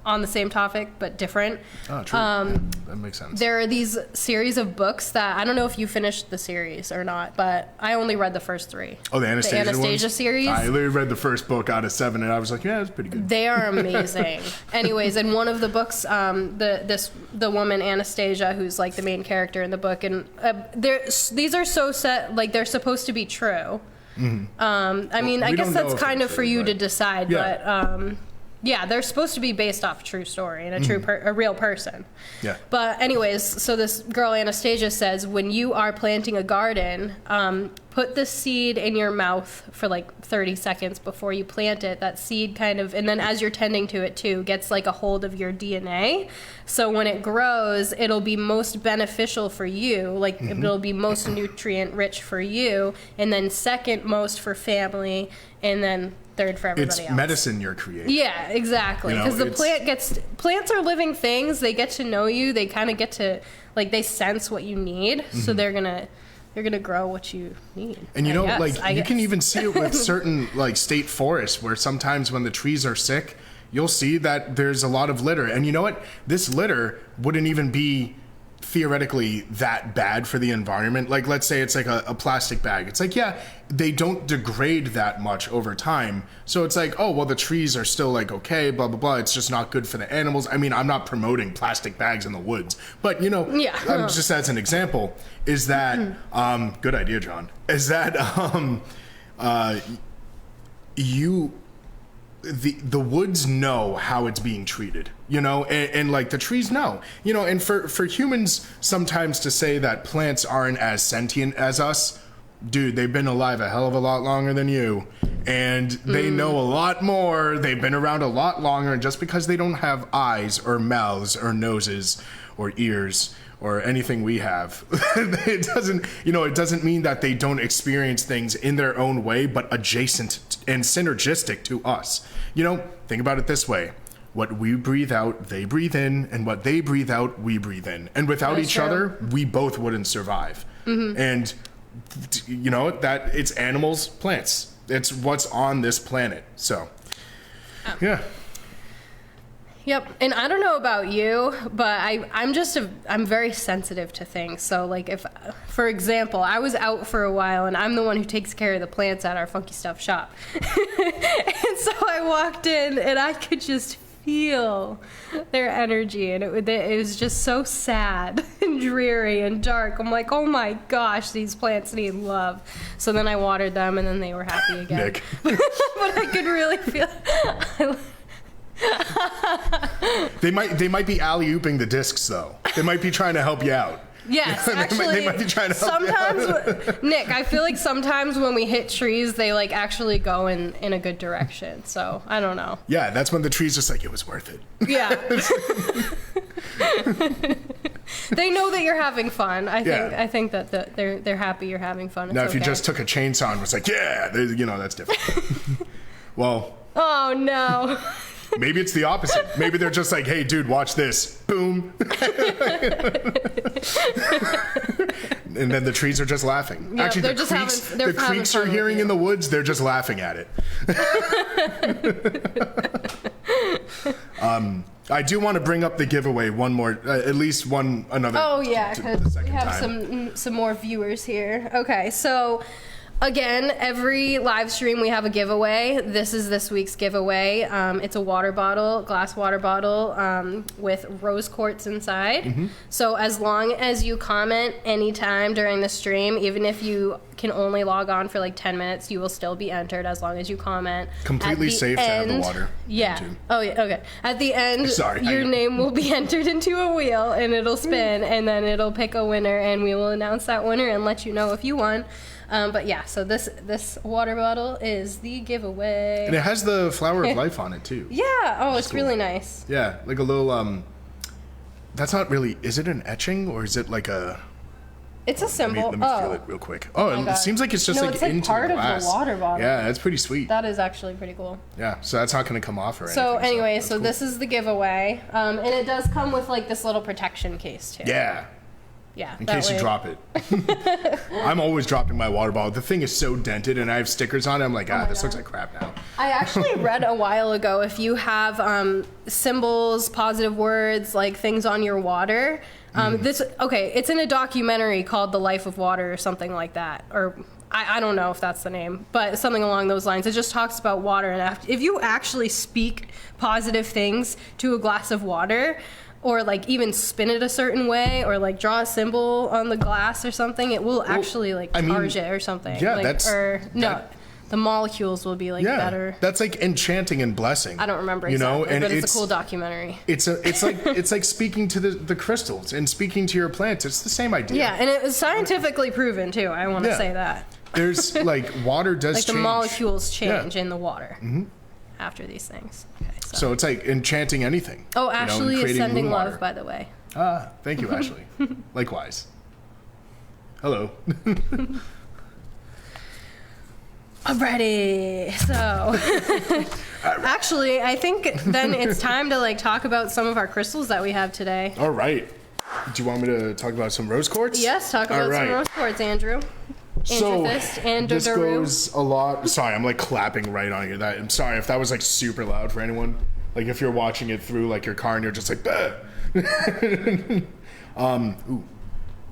on the same topic, but different. Oh, true. Yeah, that makes sense. There are these series of books that, I don't know if you finished the series or not, but I only read the first 3. Oh, the Anastasia ones? Series? I literally read the first book out of 7, and I was like, yeah, it's pretty good. They are amazing. Anyways, in one of the books, the woman Anastasia, who's like the main character in the book, and these are so set, like they're supposed to be true. Mm-hmm. I mean, I guess that's kind of for you to decide, yeah. but yeah, they're supposed to be based off a true story and a real person. Yeah. But anyways, so this girl Anastasia says, when you are planting a garden, put the seed in your mouth for like 30 seconds before you plant it. That seed kind of, and then as you're tending to it too, gets like a hold of your DNA. So when it grows, it'll be most beneficial for you. Like it'll be most nutrient rich for you, and then second most for family, and then third for everybody else. It's medicine you're creating. Yeah, exactly. Because plants are living things. They get to know you. They kind of get to, like, they sense what you need. So they're gonna grow what you need. And you can even see it with certain like state forests, where sometimes when the trees are sick, you'll see that there's a lot of litter. And you know what? This litter wouldn't even be theoretically that bad for the environment. Like, let's say it's like a plastic bag. It's like, yeah, they don't degrade that much over time. So it's like, oh, well, the trees are still like, okay, blah, blah, blah. It's just not good for the animals. I mean, I'm not promoting plastic bags in the woods, but just as an example, is that, good idea, John, is that, the woods know how it's being treated, and like the trees know, and for humans sometimes to say that plants aren't as sentient as us, dude, they've been alive a hell of a lot longer than you, and they know a lot more. They've been around a lot longer, and just because they don't have eyes or mouths or noses or ears or anything we have, it doesn't mean that they don't experience things in their own way, but adjacent and synergistic to us. Think about it this way. What we breathe out, they breathe in, and what they breathe out, we breathe in. And without each other, we both wouldn't survive. And that it's animals, plants. It's what's on this planet. So, yeah. Yep. And I don't know about you, but I'm very sensitive to things. So like if, for example, I was out for a while and I'm the one who takes care of the plants at our Funky Stuff shop. And so I walked in and I could just feel their energy, and it was just so sad and dreary and dark. I'm like, oh my gosh, these plants need love. So then I watered them and then they were happy again. Nick. But I could really feel They might be alley-ooping the discs though. They might be trying to help you out. Yes, actually, they might be trying to help you out. Nick, I feel like sometimes when we hit trees, they like actually go in a good direction. So I don't know. Yeah, that's when the tree's just like, it was worth it. Yeah. They know that you're having fun. I think that they're happy you're having fun. It's now, if you just took a chainsaw and was like, yeah, that's different. Well. Oh no. Maybe it's the opposite. Maybe they're just like, hey, dude, watch this. Boom. And then the trees are just laughing. Yep, actually, the creaks you're hearing in the woods, they're just laughing at it. I do want to bring up the giveaway one more, at least another. Oh, yeah, because we have some more viewers here. Okay, so... Again, every live stream we have a giveaway. This is this week's giveaway. It's a glass water bottle with rose quartz inside. So as long as you comment anytime during the stream, even if you can only log on for like 10 minutes, you will still be entered as long as you comment. Completely safe to have the water. Yeah. Oh, yeah. Okay. At the end, your name will be entered into a wheel and it'll spin, and then it'll pick a winner, and we will announce that winner and let you know if you won. But yeah, so this water bottle is the giveaway. And it has the flower of life on it too. Yeah. Oh, it's cool. really nice. Yeah, like a little that's not really, is it an etching or is it like a... It's a symbol. Let me feel it real quick. Oh, my it God. seems like it's just No, like it's like into part the of the glass. water bottle. Yeah, that's pretty sweet. That is actually pretty cool. Yeah, so that's not going to come off or anything. So anyway, that's cool. this is the giveaway. And it does come with like this little protection case too. Yeah, Yeah. in case you drop it. I'm always dropping my water bottle. The thing is so dented and I have stickers on it. I'm like, this looks like crap now. I actually read a while ago, if you have symbols, positive words, like things on your water, it's in a documentary called The Life of Water or something like that. Or I don't know if that's the name, but something along those lines. It just talks about water. And if you actually speak positive things to a glass of water, or like even spin it a certain way, or like draw a symbol on the glass or something, it will actually like charge it or something. Yeah, like, the molecules will be like better. That's like enchanting and blessing. I don't remember exactly, and but it's a cool documentary. It's like speaking to the crystals and speaking to your plants. It's the same idea. Yeah, and it was scientifically proven too. I want to say that. There's like water does like change. the molecules change in the water after these things. Okay, so it's like enchanting anything. Oh, Ashley is sending love, by the way. Thank you, Ashley. Likewise. Hello. Alrighty, so actually, I think then it's time to like talk about some of our crystals that we have today. All right. Do you want me to talk about some rose quartz? Yes, talk about some rose quartz, Andrew. So this goes a lot. Sorry, I'm like clapping right on you. I'm sorry if that was like super loud for anyone. Like if you're watching it through like your car and you're just like, bah!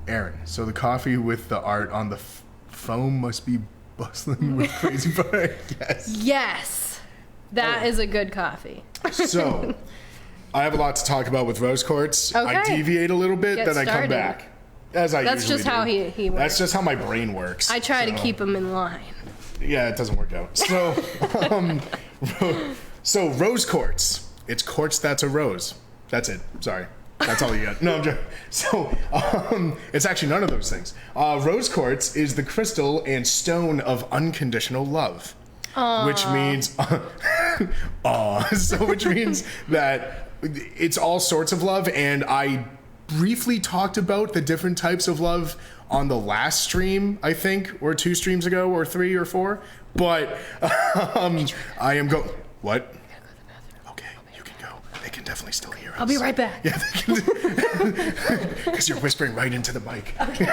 Aaron. So the coffee with the art on the foam must be bustling with crazy fire. Yes, that is a good coffee. So I have a lot to talk about with rose quartz. Okay. I deviate a little bit, then I come back. As I That's usually just how do. he works. That's just how my brain works. I try to keep him in line. Yeah, it doesn't work out. So rose quartz. It's quartz that's a rose. That's it. Sorry. That's all you got. No, I'm joking. So, it's actually none of those things. Rose quartz is the crystal and stone of unconditional love. Aww. Which means, which means that it's all sorts of love, and I briefly talked about the different types of love on the last stream, I think, or 2 streams ago, or 3 or 4. But I am going. What? Okay, you can go. They can definitely still hear us. I'll be right back. Yeah, because you're whispering right into the mic. Okay.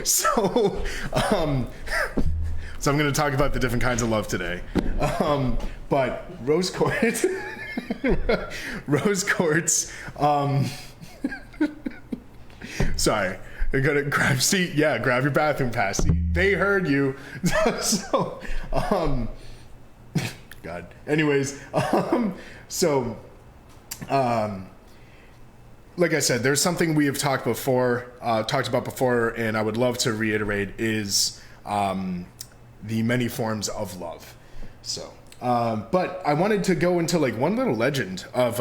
So I'm going to talk about the different kinds of love today. But rose quartz, sorry, I gotta grab seat. Yeah, grab your bathroom pass. They heard you. So, God. Anyways, like I said, there's something we have talked about before, and I would love to reiterate is the many forms of love. So, but I wanted to go into like one little legend of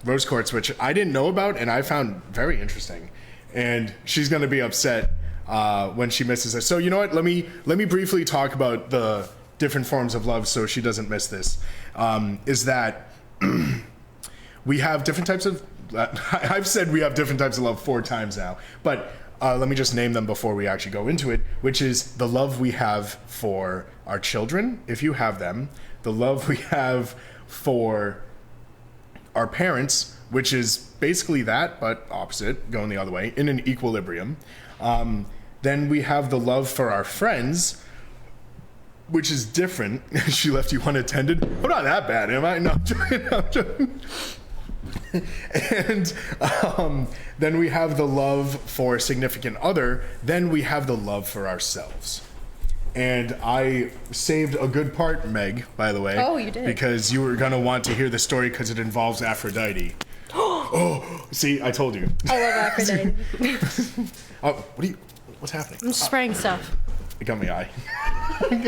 rose quartz, which I didn't know about, and I found very interesting. And she's gonna be upset when she misses it. So you know what? Let me briefly talk about the different forms of love, so she doesn't miss this. Is that we have different types of. I've said we have different types of love 4 times now, but let me just name them before we actually go into it, which is the love we have for our children, if you have them, the love we have for our parents, which is basically that, but opposite, going the other way, in an equilibrium. Then we have the love for our friends, which is different. She left you unattended. I'm not that bad, am I? No, I'm joking. And then we have the love for a significant other. Then we have the love for ourselves. And I saved a good part, Meg, by the way. Oh, you did. Because you were going to want to hear the story because it involves Aphrodite. Oh, see, I told you. I love Aphrodite. What's happening? I'm spraying stuff. It got me eye. I'm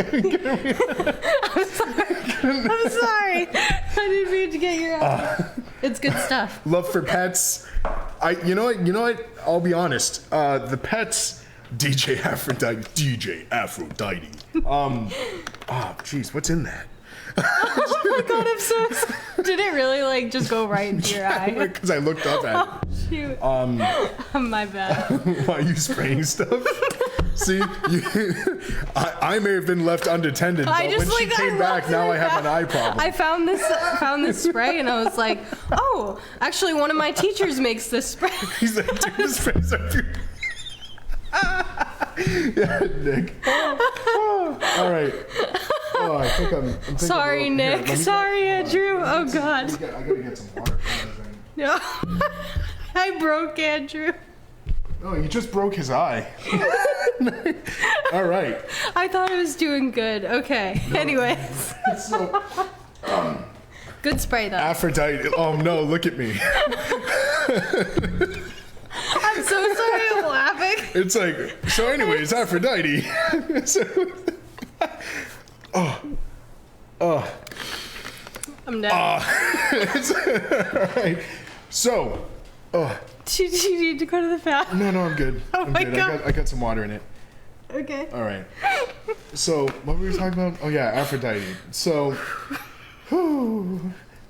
sorry. I didn't mean to get your eye. It's good stuff. Love for pets. You know what? I'll be honest. The pets DJ Aphrodite. DJ Aphrodite. Oh, jeez, what's in that? Oh my god, I'm so sorry. Did it really like just go right into your eye? Because I looked up at it. Oh, shoot. My bad. Why are you spraying stuff? See, I may have been left unattended, but when she came back, now I have an eye problem. I found this spray, and I was like, oh, actually, one of my teachers makes this spray. He's like, dude, this spray's up your... Yeah, Nick. All right. Oh, I think I'm sorry, Nick. Sorry, Andrew. Oh, God. I gotta get some water. No. I broke Andrew. Oh, you just broke his eye. All right. I thought I was doing good. Okay. No. Anyways. So, good spray, though. Aphrodite. Oh, no, look at me. I'm so sorry I'm laughing. It's like, so anyways, Aphrodite. I'm done. All right. So, do you need to go to the bathroom? No, I'm good. Oh I'm my good. God. I got some water in it. Okay. All right. So, what were we talking about? Oh, yeah, Aphrodite. So, all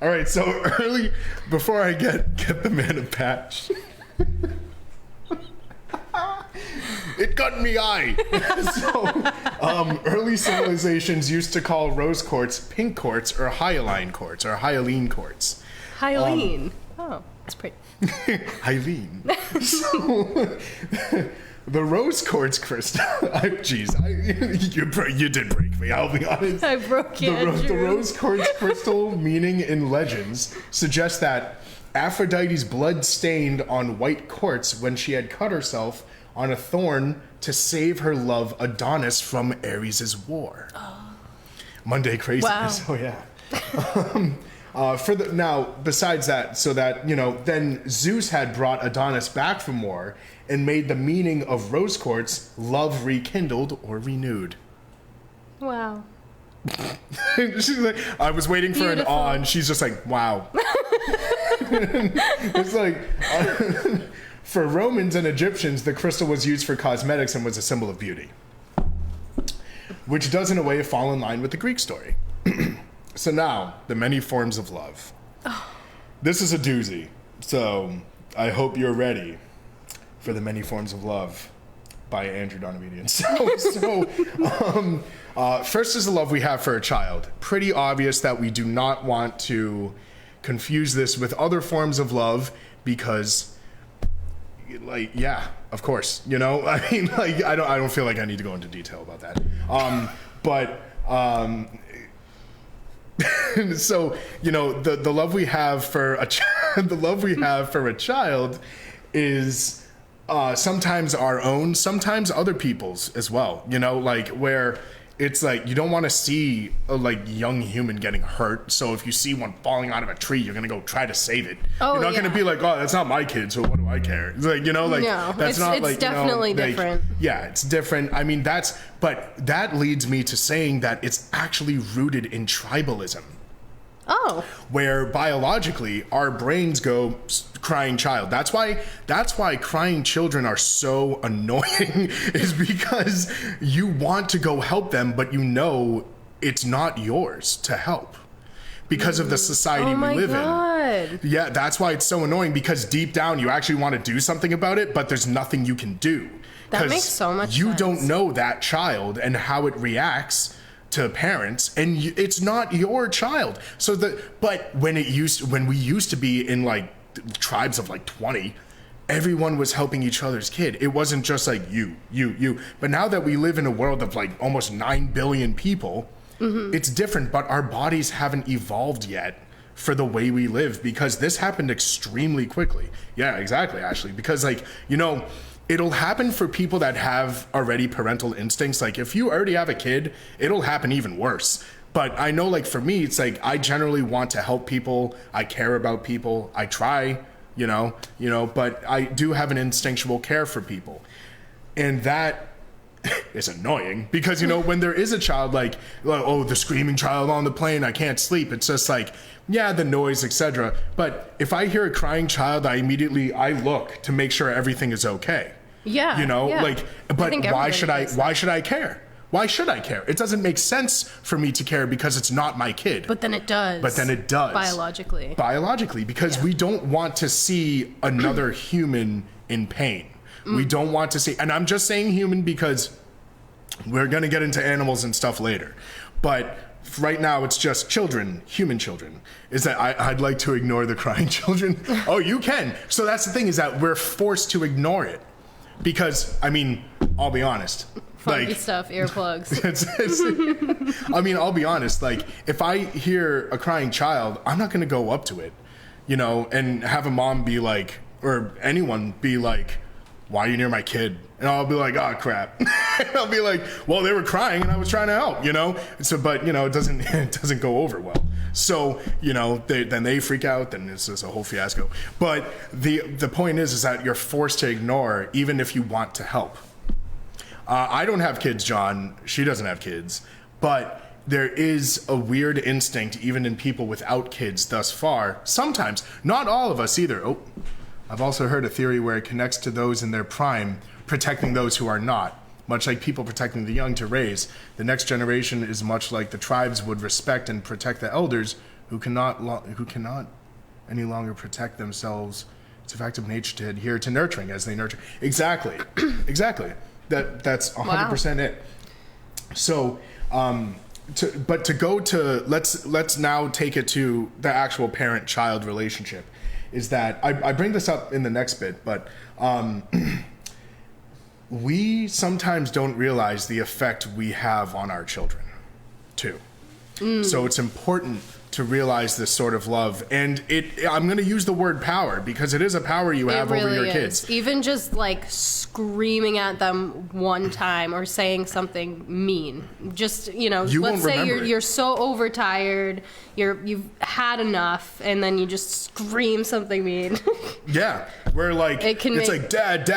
right, so early, before I get the man a patch, it got me eye. So, early civilizations used to call rose quartz pink quartz or hyaline quartz or hyaline quartz. Hyaline. Oh, that's pretty. Hyaline. So, the rose quartz crystal. You did break me. I'll be honest. I broke you. The rose quartz crystal meaning in legends suggests that Aphrodite's blood stained on white quartz when she had cut herself on a thorn to save her love Adonis from Ares' war. Oh. Monday craziness. Wow. Oh yeah. Now, besides that, so that, then Zeus had brought Adonis back from war and made the meaning of rose quartz love rekindled or renewed. Wow. She's like, I was waiting for an awe, and she's just like, wow. It's like, for Romans and Egyptians, the crystal was used for cosmetics and was a symbol of beauty, which does in a way fall in line with the Greek story. So now, the many forms of love. Oh. This is a doozy, so I hope you're ready for the many forms of love by Andrew Donavedian. First is the love we have for a child. Pretty obvious that we do not want to confuse this with other forms of love because, of course, I don't feel like I need to go into detail about that. So, the love we have for a child is sometimes our own, sometimes other people's as well. Where it's like you don't want to see a young human getting hurt. So if you see one falling out of a tree, you're gonna go try to save it. Oh, you're not gonna be like, oh, that's not my kid, so what do I care? It's like, no, that's not it's definitely different. Yeah, it's different. I mean, but that leads me to saying that it's actually rooted in tribalism. Oh. Where biologically our brains go crying child. That's why crying children are so annoying is because you want to go help them, but it's not yours to help because of the society we live in. Yeah, that's why it's so annoying because deep down you actually want to do something about it, but there's nothing you can do. That makes so much sense. You don't know that child and how it reacts to parents, and it's not your child. But when we used to be in tribes of 20, everyone was helping each other's kid. It wasn't just you. But now that we live in a world of almost 9 billion people, it's different. But our bodies haven't evolved yet for the way we live because this happened extremely quickly. Yeah, exactly, Ashley. Because it'll happen for people that have already parental instincts. If you already have a kid, it'll happen even worse. But I know, for me, it's I generally want to help people. I care about people. I try, but I do have an instinctual care for people. And that is annoying because, when there is a child the screaming child on the plane, I can't sleep. It's just the noise, etc. But if I hear a crying child, I look to make sure everything is okay. Yeah. You know, yeah. like, but why should I care? Why should I care? It doesn't make sense for me to care because it's not my kid. But then it does. Biologically, because we don't want to see another human in pain. We don't want to see, and I'm just saying human because we're going to get into animals and stuff later. But right now it's just children, human children. Is that I'd like to ignore the crying children. Oh, you can. So that's the thing, is that we're forced to ignore it. Because, I mean, I'll be honest. Funky stuff, earplugs. I mean, I'll be honest. Like, if I hear a crying child, I'm not going to go up to it, you know, and have a mom be like, or anyone be like, why are you near my kid? And I'll be like, oh, crap. I'll be like, well, they were crying and I was trying to help, you know? So, but, you know, it doesn't go over well. So, you know, then they freak out, then it's just a whole fiasco. But the point is that you're forced to ignore even if you want to help. I don't have kids, John. She doesn't have kids. But there is a weird instinct, even in people without kids thus far. Sometimes. Not all of us either. Oh, I've also heard a theory where it connects to those in their prime, protecting those who are not. Much like people protecting the young to raise, the next generation is much like the tribes would respect and protect the elders who cannot any longer protect themselves. It's a fact of nature to adhere to nurturing as they nurture. Exactly. Exactly. That's 100% it. So, let's now take it to the actual parent-child relationship. Is that I bring this up in the next bit, but we sometimes don't realize the effect we have on our children, too. So it's important to realize this sort of love, and I'm going to use the word power because it is a power you have over your kids. Even just like screaming at them one time or saying something mean, just, you know, let's say you're so overtired, you've had enough, and then you just scream something mean. Yeah, where like it's like dad.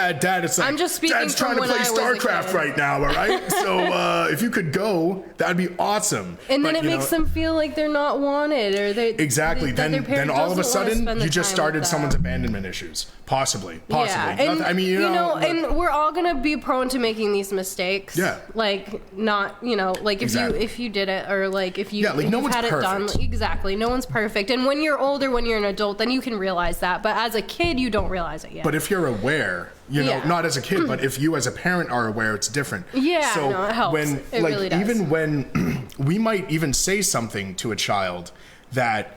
It's like, I'm just speaking Dad's trying to play StarCraft right now. All right, so if you could go, that'd be awesome. And then it makes them feel like they're not wanted, or they then all of a sudden you just started someone's abandonment issues. Possibly. Yeah. And, I mean, you know, and we're all gonna be prone to making these mistakes. Yeah. Like not, you know, like if you did it, or like if you no one's had it done. Exactly. No one's perfect. And when you're older, when you're an adult, then you can realize that. But as a kid, you don't realize it yet. But if you're aware, you know, not as a kid, but if you as a parent are aware, it's different. Yeah. So no, it helps. It really does. Even when we might even say something to a child that,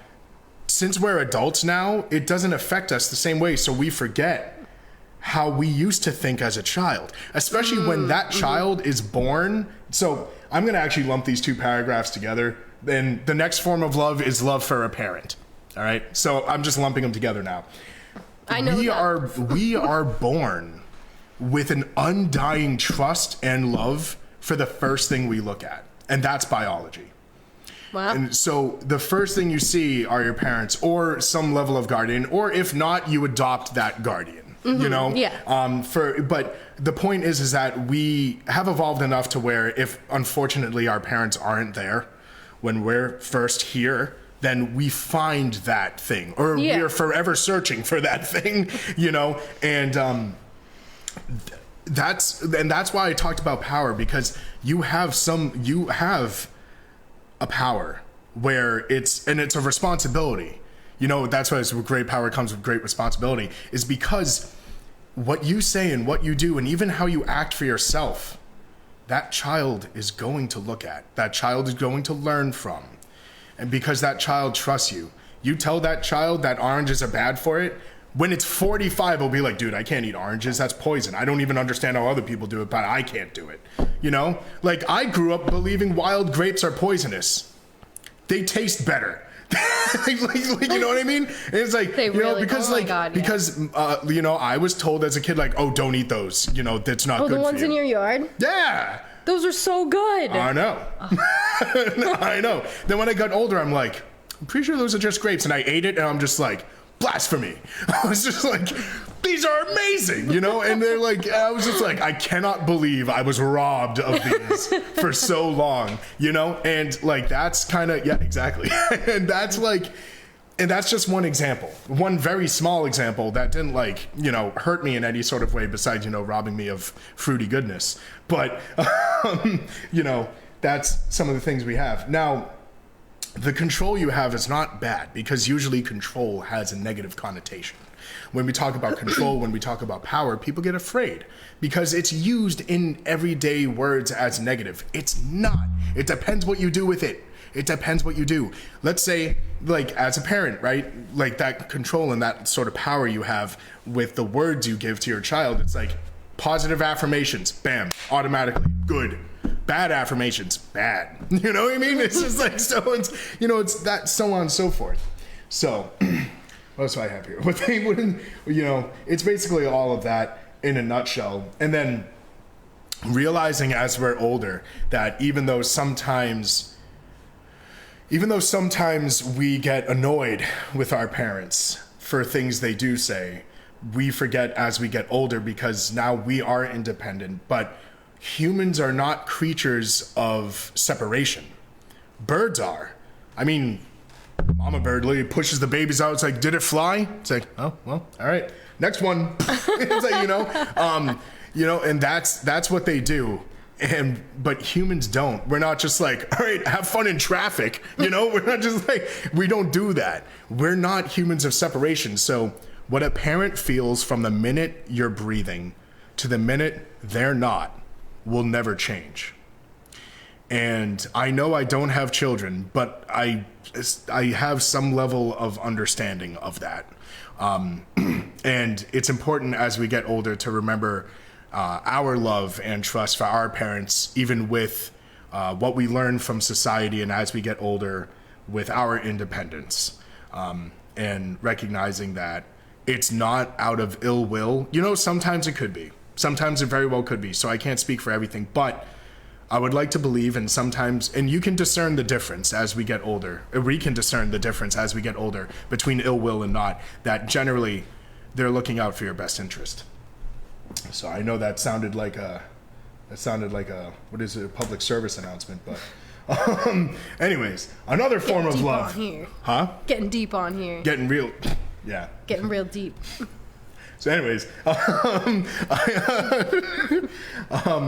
since we're adults now, it doesn't affect us the same way, so we forget how we used to think as a child, especially when that child is born. So I'm going to actually lump these two paragraphs together. Then the next form of love is love for a parent. All right? So I'm just lumping them together now. I know we are born with an undying trust and love for the first thing we look at, and that's biology. Wow. And so the first thing you see are your parents or some level of guardian, or if not, you adopt that guardian, you know? Yeah. But the point is that we have evolved enough to where if unfortunately our parents aren't there when we're first here, then we find that thing, or we're forever searching for that thing, you know? And that's why I talked about power, because you have a power where it's a responsibility. You know, that's why great power comes with great responsibility, is because what you say and what you do and even how you act for yourself, that child is going to look at. That child is going to learn from. And because that child trusts you, you tell that child that oranges are bad for it. When it's 45, it'll be like, dude, I can't eat oranges. That's poison. I don't even understand how other people do it, but I can't do it. You know? Like, I grew up believing wild grapes are poisonous. They taste better. You know what I mean? And it's like, they you really, know, because you know, I was told as a kid, like, oh, don't eat those. You know, that's not good for you. Oh, the ones in your yard? Yeah. Those are so good. I know. Oh. I know. Then when I got older, I'm like, I'm pretty sure those are just grapes. And I ate it, and I'm just like, blasphemy. I was just like, these are amazing, you know? And they're like, I was just like, I cannot believe I was robbed of these for so long, you know? And like, that's kind of, yeah, exactly. And that's like, And that's just one example, one very small example that didn't like, hurt me in any sort of way besides, robbing me of fruity goodness. But, that's some of the things we have. Now, the control you have is not bad because usually control has a negative connotation. When we talk about control, when we talk about power, people get afraid because it's used in everyday words as negative. It's not. It depends what you do with it. It depends what you do. Let's say, like, as a parent, right? Like, that control and that sort of power you have with the words you give to your child, it's like positive affirmations, bam, automatically, good. Bad affirmations, bad. You know what I mean? It's just like, so it's, it's that, so on and so forth. So, what else do I have here? What they wouldn't, it's basically all of that in a nutshell. And then realizing as we're older that even though sometimes we get annoyed with our parents for things they do say, we forget as we get older because now we are independent. But humans are not creatures of separation. Birds are. I mean, mama bird lady pushes the babies out. It's like, did it fly? It's like, oh, well, all right. Next one. It's like, and that's what they do. But humans don't. We're not just like, all right, have fun in traffic. We're not just like, we don't do that. We're not humans of separation. So what a parent feels from the minute you're breathing to the minute they're not will never change. And I know I don't have children, but I have some level of understanding of that. And it's important as we get older to remember our love and trust for our parents, even with what we learn from society and as we get older with our independence, and recognizing that it's not out of ill will. Sometimes it could be. Sometimes it very well could be. So I can't speak for everything, but I would like to believe, and sometimes, and you can discern the difference as we get older. We can discern the difference as we get older between ill will and not, that generally they're looking out for your best interest. So I know that sounded like a what is it, a public service announcement, but anyways, another form of love. On here. Huh? Getting deep on here. Getting real. Yeah. Getting real deep. So anyways,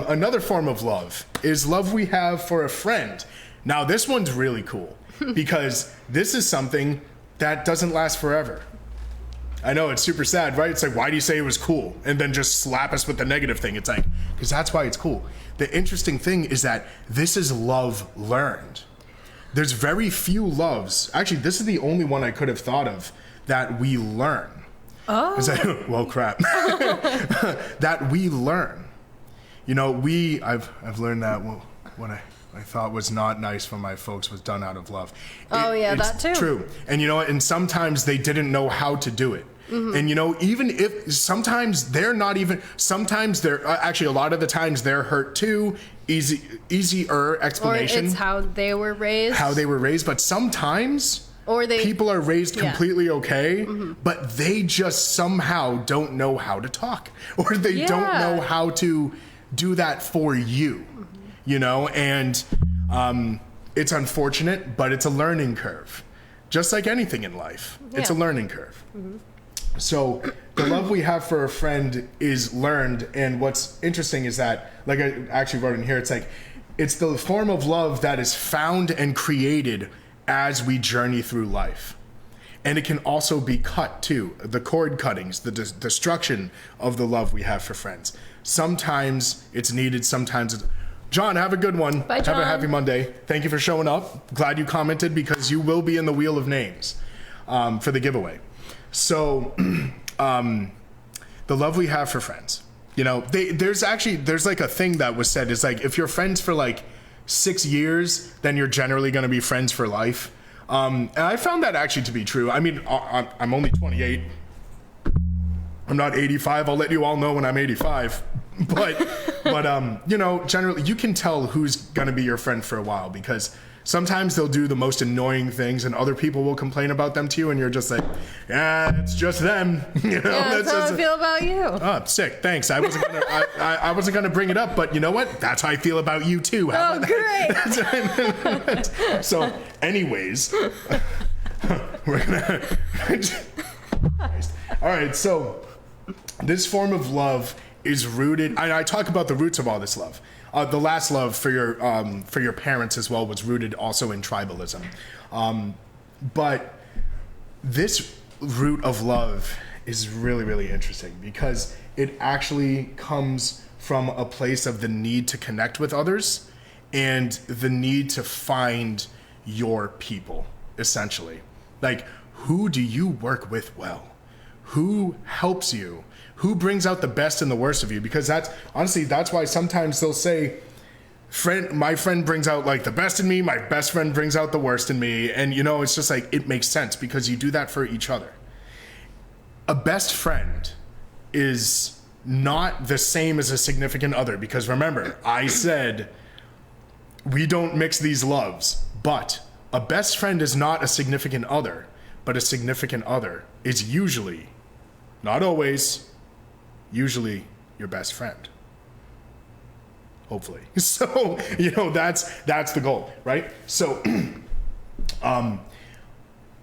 another form of love is love we have for a friend. Now this one's really cool because this is something that doesn't last forever. I know, it's super sad, right? It's like, why do you say it was cool? And then just slap us with the negative thing. It's like, because that's why it's cool. The interesting thing is that this is love learned. There's very few loves. Actually, this is the only one I could have thought of that we learn. Oh. Like, well, crap. That we learn. I've learned that what I thought was not nice for my folks was done out of love. That too. True. And and sometimes they didn't know how to do it. Mm-hmm. And even if sometimes they're not even, sometimes they're actually a lot of the times they're hurt too. Easier explanation. Or it's how they were raised. But sometimes people are raised completely okay, mm-hmm. but they just somehow don't know how to talk, or they don't know how to do that for you, mm-hmm. And it's unfortunate, but it's a learning curve. Just like anything in life, it's a learning curve. Mm-hmm. So the love we have for a friend is learned, and what's interesting is that, like I actually wrote in here, it's like, it's the form of love that is found and created as we journey through life. And it can also be cut too. The cord cuttings, the destruction of the love we have for friends. Sometimes it's needed, sometimes it's... John, have a good one. Bye, John. Have a happy Monday. Thank you for showing up. Glad you commented because you will be in the wheel of names for the giveaway. So the love we have for friends. There's like a thing that was said. It's like, if you're friends for like 6 years, then you're generally going to be friends for life. And I found that actually to be true. I mean, I'm only 28. I'm not 85. I'll let you all know when I'm 85. But generally you can tell who's going to be your friend for a while, because sometimes they'll do the most annoying things and other people will complain about them to you, and you're just like, yeah, it's just them. That's how I feel about you. Oh, sick. Thanks. I wasn't gonna bring it up, but you know what? That's how I feel about you too. How great. So anyways, we're gonna. All right, so this form of love is rooted. I talk about the roots of all this love. The last love for your parents as well was rooted also in tribalism, but this root of love is really, really interesting because it actually comes from a place of the need to connect with others and the need to find your people, essentially. Like, who do you work with well? Who helps you? Who brings out the best and the worst of you? Because that's why sometimes they'll say, my friend brings out like the best in me, my best friend brings out the worst in me. And it's just like, it makes sense because you do that for each other. A best friend is not the same as a significant other because remember, I said we don't mix these loves, but a best friend is not a significant other, but a significant other is usually, not always, usually your best friend. Hopefully. So, that's the goal, right? So, I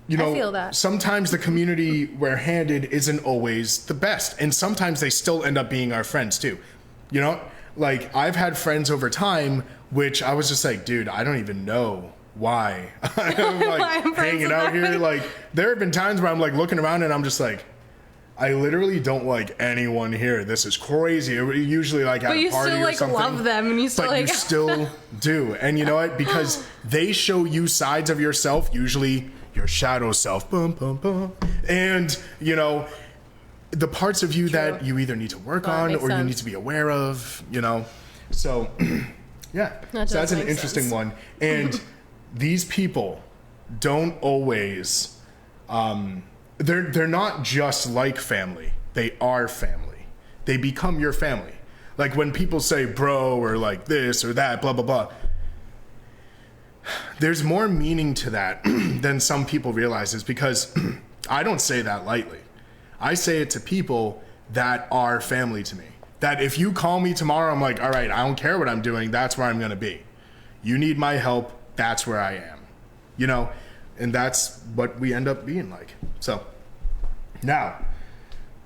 feel that. Sometimes the community we're handed isn't always the best. And sometimes they still end up being our friends too. Like I've had friends over time, which I was just like, dude, I don't even know why I'm like hanging out here. Like there have been times where I'm like looking around and I'm just like, I literally don't like anyone here. This is crazy. Usually like at a party or something. But you still like love them and you still like. But you still do. And you know what? Because they show you sides of yourself, usually your shadow self. Boom, boom, boom. And, the parts of you that you either need to work on or you need to be aware of, So, yeah. So that's an interesting one. And these people don't always... They're not just like family. They are family. They become your family. Like when people say bro or like this or that, blah, blah, blah. There's more meaning to that than some people realize, is because I don't say that lightly. I say it to people that are family to me. That if you call me tomorrow, I'm like, all right, I don't care what I'm doing. That's where I'm going to be. You need my help. That's where I am. And that's what we end up being like. So now,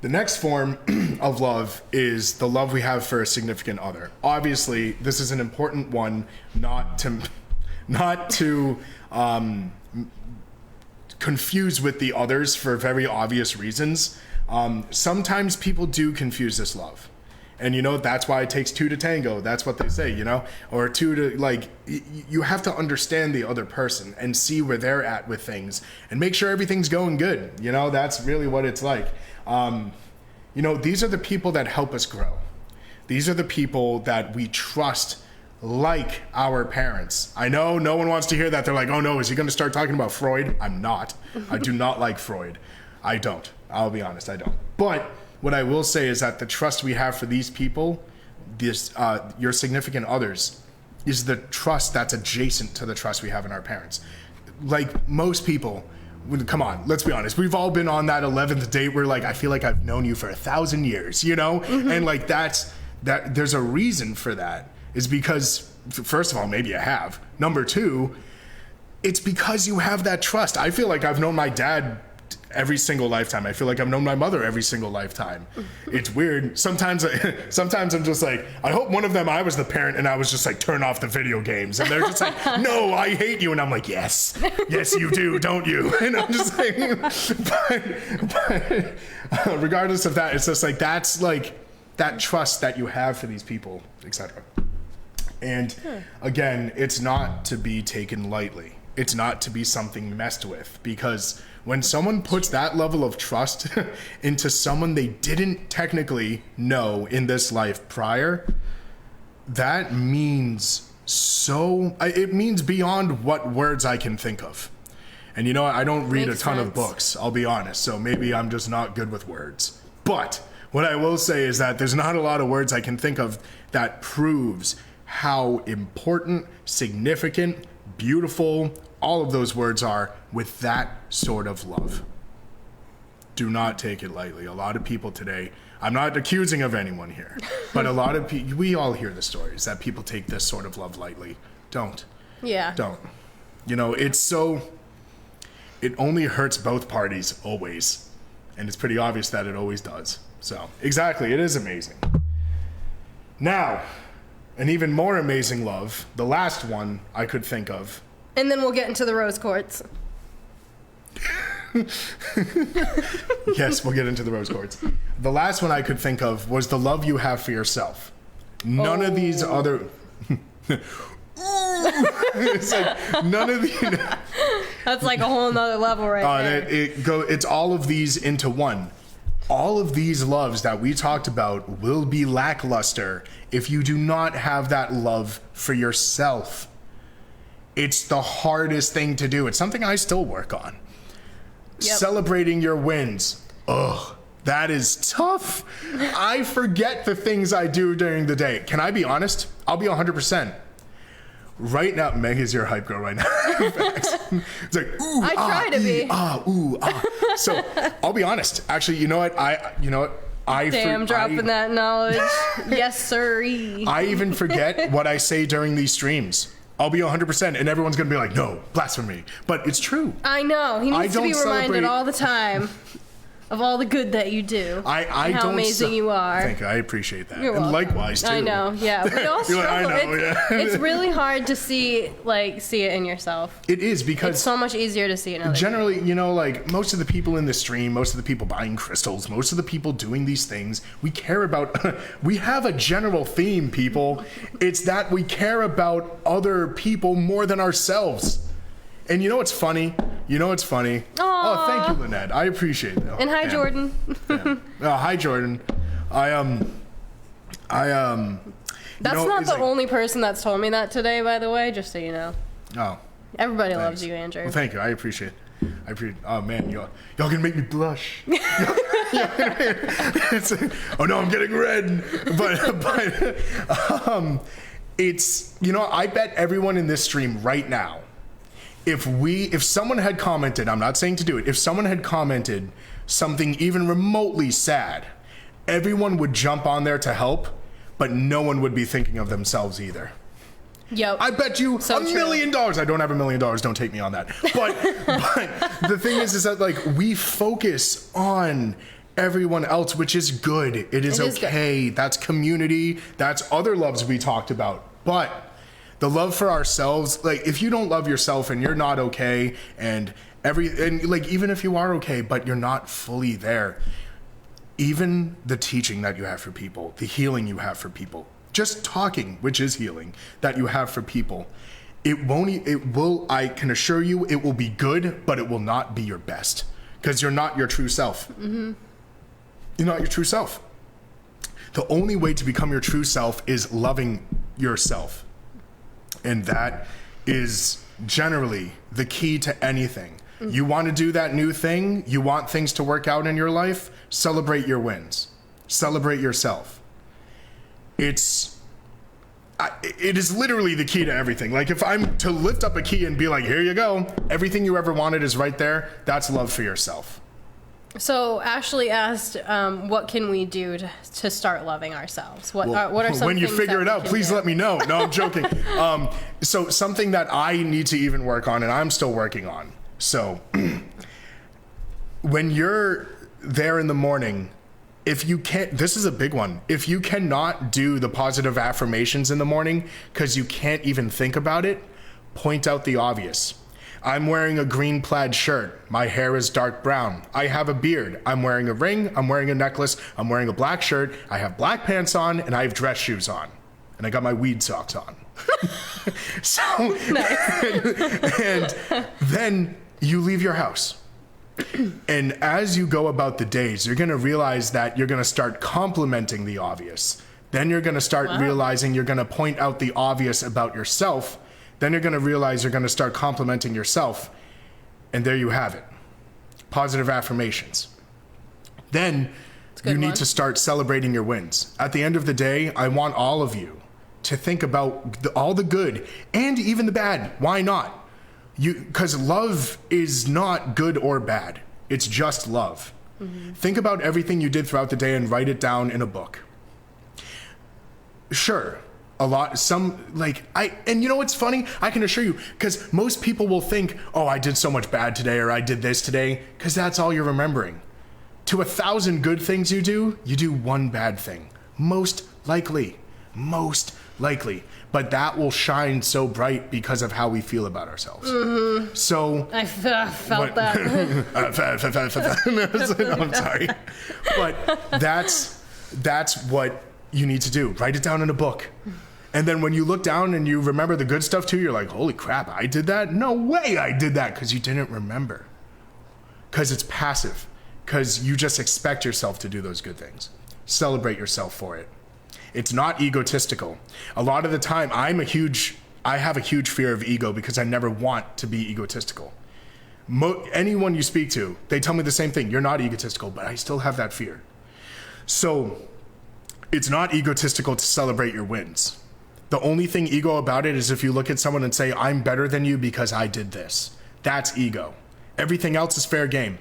the next form of love is the love we have for a significant other. Obviously, this is an important one, not to confuse with the others for very obvious reasons. Sometimes people do confuse this love. And that's why it takes two to tango. That's what they say, or two to like, you have to understand the other person and see where they're at with things and make sure everything's going good. That's really what it's like. These are the people that help us grow. These are the people that we trust like our parents. I know no one wants to hear that. They're like, oh no, is he going to start talking about Freud? I'm not. I do not like Freud. I don't. I'll be honest, I don't. But what I will say is that the trust we have for these people, your significant others, is the trust that's adjacent to the trust we have in our parents. Like most people, come on, let's be honest. We've all been on that 11th date where like, I feel like I've known you for 1,000 years, Mm-hmm. And like that there's a reason for that. Is because, first of all, maybe you have. Number two, it's because you have that trust. I feel like I've known my dad every single lifetime. I feel like I've known my mother every single lifetime. It's weird. Sometimes I'm just like, I hope one of them, I was the parent and I was just like, turn off the video games. And they're just like, no, I hate you. And I'm like, yes you do, don't you? And I'm just like, but regardless of that, it's just like, that's like that trust that you have for these people, etc. And again, it's not to be taken lightly. It's not to be something messed with, because when someone puts that level of trust into someone they didn't technically know in this life prior, that means it means beyond what words I can think of. And I don't read a ton of books, I'll be honest, so maybe I'm just not good with words. But what I will say is that there's not a lot of words I can think of that proves how important, significant, beautiful, all of those words are with that sort of love. Do not take it lightly. A lot of people today, I'm not accusing of anyone here, but a lot of people, we all hear the stories that people take this sort of love lightly. Don't. Yeah. Don't. it only hurts both parties always. And it's pretty obvious that it always does. So, exactly, it is amazing. Now, an even more amazing love, the last one I could think of. And then we'll get into the rose quartz. Yes, we'll get into the rose quartz. The last one I could think of was the love you have for yourself. None of these other... It's like none of the... That's like a whole nother level right there. It's all of these into one. All of these loves that we talked about will be lackluster if you do not have that love for yourself. It's the hardest thing to do. It's something I still work on. Yep. Celebrating your wins. Ugh, that is tough. I forget the things I do during the day. Can I be honest? I'll be 100%. Right now, Meg is your hype girl right now. It's like, ooh, I try to be. Ooh, ah. So, I'll be honest. Actually, you know what? Dropping that knowledge. Yes, sirree. I even forget what I say during these streams. I'll be 100%, and everyone's going to be like, no, blasphemy. But it's true. I know. He needs to be reminded all the time of all the good that you do. I how amazing you are. Thank you. I appreciate that. You're and welcome. likewise, too. I know, yeah. We all struggle. Like, I know, yeah. It's really hard to see it in yourself. It is, because... It's so much easier to see it in other generally, people. Like, most of the people in the stream, most of the people buying crystals, most of the people doing these things, we care about... we have a general theme, people. It's that we care about other people more than ourselves. And you know what's funny? Aww. Oh, thank you, Lynette. I appreciate that. And hi, Jordan. Yeah. Hi, Jordan. That's not the only person that's told me that today, by the way, just so you know. Oh. Everybody loves you, Andrew. Well, thank you. I appreciate it. Oh, man, y'all gonna make me blush. Oh, no, I'm getting red. But it's, I bet everyone in this stream right now, if someone had commented, I'm not saying to do it, if someone had commented something even remotely sad, everyone would jump on there to help, but no one would be thinking of themselves either. Yep. I bet you $1 million. I don't have $1 million. Don't take me on that. But the thing is that, like, we focus on everyone else, which is good. It is okay. That's community. That's other loves we talked about. But the love for ourselves, like, if you don't love yourself and you're not okay, and like, even if you are okay, but you're not fully there, even the teaching that you have for people, the healing you have for people, just talking, which is healing, that you have for people, I can assure you, it will be good, but it will not be your best, because you're not your true self. Mm-hmm. You're not your true self. The only way to become your true self is loving yourself. And that is generally the key to anything. Mm-hmm. You want to do that new thing? You want things to work out in your life? Celebrate your wins. Celebrate yourself. It is literally the key to everything. Like, if I'm to lift up a key and be like, here you go, everything you ever wanted is right there, that's love for yourself. So Ashley asked, what can we do to start loving ourselves? What are some when you things figure it that out, please let me know. No, I'm joking. So something that I need to even work on, and I'm still working on. So when you're there in the morning, if you can't, this is a big one. If you cannot do the positive affirmations in the morning because you can't even think about it, point out the obvious. I'm wearing a green plaid shirt. My hair is dark brown. I have a beard. I'm wearing a ring. I'm wearing a necklace. I'm wearing a black shirt. I have black pants on, and I have dress shoes on. And I got my weed socks on. So, and then you leave your house. And as you go about the days, you're going to realize that you're going to start complimenting the obvious. Then you're going to start realizing you're going to point out the obvious about yourself. Then you're going to realize you're going to start complimenting yourself. And there you have it. Positive affirmations. Then you need to start celebrating your wins. At the end of the day, I want all of you to think about all the good and even the bad. Why not? Because love is not good or bad. It's just love. Mm-hmm. Think about everything you did throughout the day and write it down in a book. Sure, And you know what's funny? I can assure you, because most people will think, oh, I did so much bad today, or I did this today, because that's all you're remembering. To 1,000 good things you do one bad thing. Most likely. But that will shine so bright because of how we feel about ourselves. Mm-hmm. So I felt that. I'm sorry. But that's what you need to do. Write it down in a book. And then when you look down and you remember the good stuff too, you're like, holy crap, I did that? No way I did that, because you didn't remember. Because it's passive. Because you just expect yourself to do those good things. Celebrate yourself for it. It's not egotistical. A lot of the time, I have a huge fear of ego because I never want to be egotistical. Anyone you speak to, they tell me the same thing. You're not egotistical, but I still have that fear. So it's not egotistical to celebrate your wins. The only thing ego about it is if you look at someone and say, I'm better than you because I did this. That's ego. Everything else is fair game.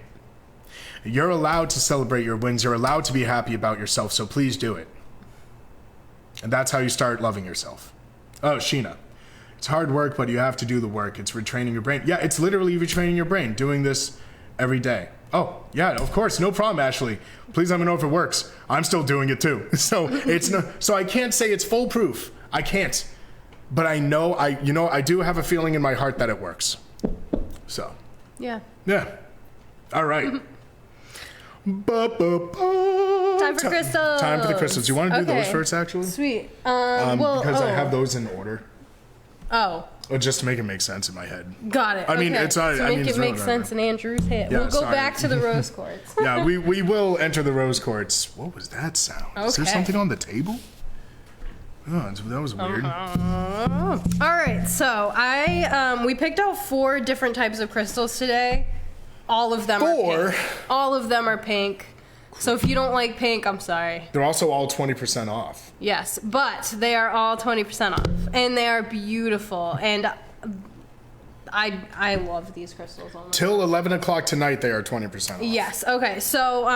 You're allowed to celebrate your wins. You're allowed to be happy about yourself, so please do it. And that's how you start loving yourself. Oh, Sheena. It's hard work, but you have to do the work. It's retraining your brain. Yeah, it's literally retraining your brain, doing this every day. Oh, yeah, of course. No problem, Ashley. Please let me know if it works. I'm still doing it too. So I can't say it's foolproof. I can't. But I know, I do have a feeling in my heart that it works. So. Yeah. Yeah. All right. Time for crystals. Time for the crystals. Do you want to do those first, actually? Sweet. Because I have those in order. Oh. Just to make it make sense in my head. Got it. I mean, it's not. To make it make sense in Andrew's head. Yeah, we'll go back to the rose quartz. Yeah, we will enter the rose quartz. What was that sound? Okay. Is there something on the table? Oh, that was weird. All right, so we picked out 4 different types of crystals today. All of them are pink. All of them are pink. So if you don't like pink, I'm sorry. They're also all 20% off. Yes, but they are all 20% off. And they are beautiful. And I love these crystals. Till 11 o'clock tonight, they are 20% off. Yes. Okay. So,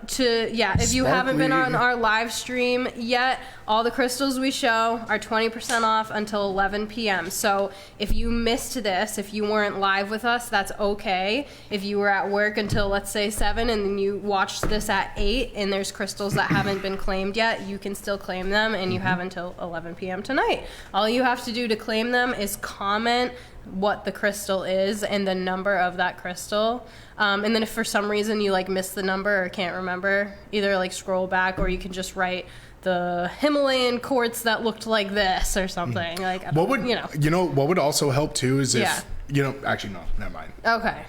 if you haven't been on our live stream yet, all the crystals we show are 20% off until 11 p.m. So if you missed this, if you weren't live with us, that's okay. If you were at work until, let's say, 7 and then you watched this at 8 and there's crystals that haven't been claimed yet, you can still claim them, and you have until 11 p.m. tonight. All you have to do to claim them is comment what the crystal is and the number of that crystal, and then if for some reason you missed the number or can't remember, either scroll back, or you can just write the Himalayan quartz that looked like this or something. What would also help too is if actually no, never mind. Okay.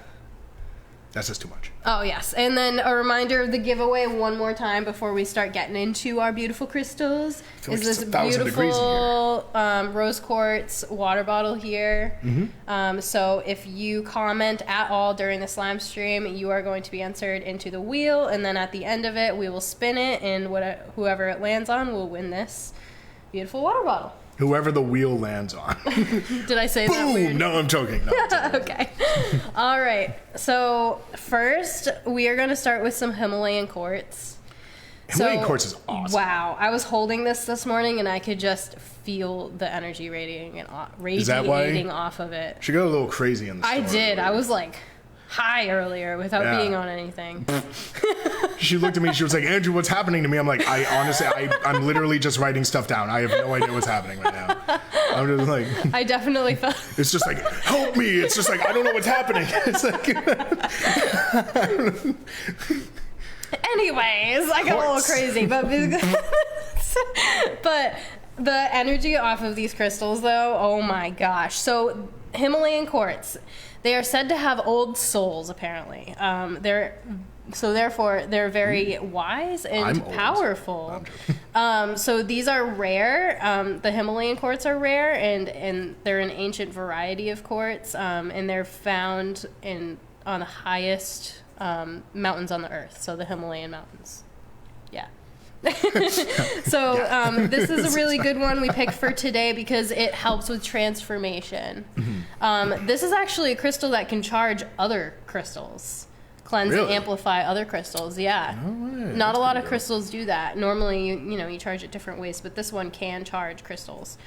That's just too much. Oh, yes. And then a reminder of the giveaway one more time before we start getting into our beautiful crystals is this beautiful rose quartz water bottle here. Mm-hmm. So if you comment at all during the slime stream, you are going to be entered into the wheel. And then at the end of it, we will spin it, and whoever it lands on will win this beautiful water bottle. Whoever the wheel lands on. Did I say Boom! that weird? No, I'm joking. No, okay. All right. So first, we are going to start with some Himalayan quartz. Himalayan quartz is awesome. Wow. I was holding this morning, and I could just feel the energy radiating off of it. She got a little crazy in the store. I did. I was high earlier without being on anything. She looked at me, she was like, Andrew, what's happening to me? I'm like, I'm literally just writing stuff down. I have no idea what's happening right now. I'm just like, I definitely felt it's just like, help me. It's just like, I don't know what's happening. It's like anyways, I got a little crazy, but the energy off of these crystals though, oh my gosh. So Himalayan quartz, they are said to have old souls, apparently. Therefore, they're very wise and powerful. So these are rare. The Himalayan quartz are rare, and they're an ancient variety of quartz, and they're found on the highest mountains on the earth, so the Himalayan mountains. Yeah. So this is a really good one we picked for today because it helps with transformation. Mm-hmm. This is actually a crystal that can charge other crystals. cleanse and Really? amplify other crystals. Yeah. Oh, yeah, Not a that's lot pretty of dope. crystals do that. Normally, you charge it different ways, but this one can charge crystals.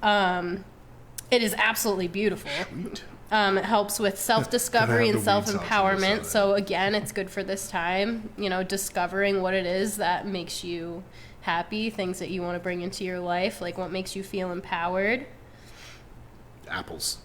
It is absolutely beautiful. Sweet. It helps with self-discovery Gotta and have the weed self-empowerment. sauce, So again, it's good for this time, discovering what it is that makes you happy, things that you want to bring into your life, like what makes you feel empowered. Apples.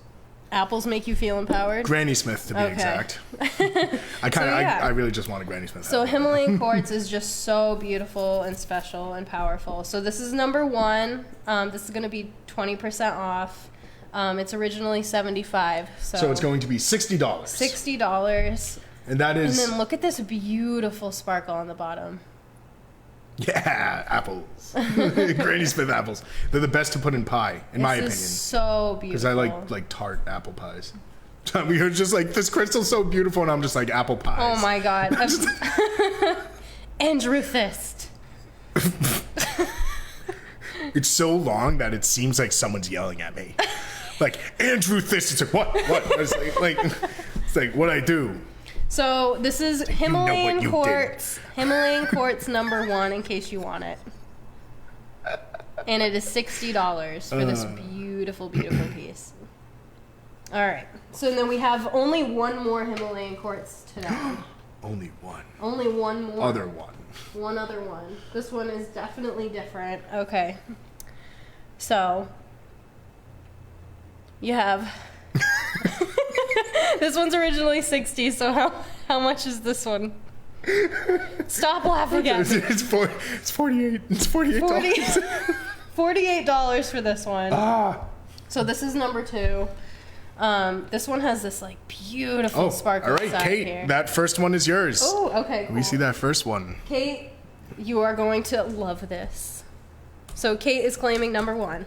Apples make you feel empowered? Granny Smith, to be Okay. exact. I really just want a Granny Smith. So apple. Himalayan quartz is just so beautiful and special and powerful. So this is number 1. This is going to be 20% off. It's originally $75. So it's going to be $60. $60. And that And is, then look at this beautiful sparkle on the bottom. yeah, apples. Granny Smith apples. They're the best to put in pie, in my This opinion. is so beautiful. Because I like tart apple pies. We were just like, this crystal's so beautiful, and I'm just like, apple pies. Oh my god. Andrew Fist. It's so long that it seems like someone's yelling at me. Like, Andrew Fist. It's like, what? It's like what I do. So this is Himalayan you quartz. Himalayan quartz number 1 in case you want it. And it is $60 for this beautiful, beautiful piece. All right. So then we have only one more Himalayan quartz today. Only one. Only one more. Other one. One other one. This one is definitely different. Okay. So you have this one's originally 60, so how much is this one? Stop laughing at me. It's 48. It's $48. $48 for this one. Ah. So this is number 2. This one has this like beautiful Oh, sparkle all right, side Kate. here. That first one is yours. Oh, okay. Cool. We see that first one. Kate, you are going to love this. So Kate is claiming number 1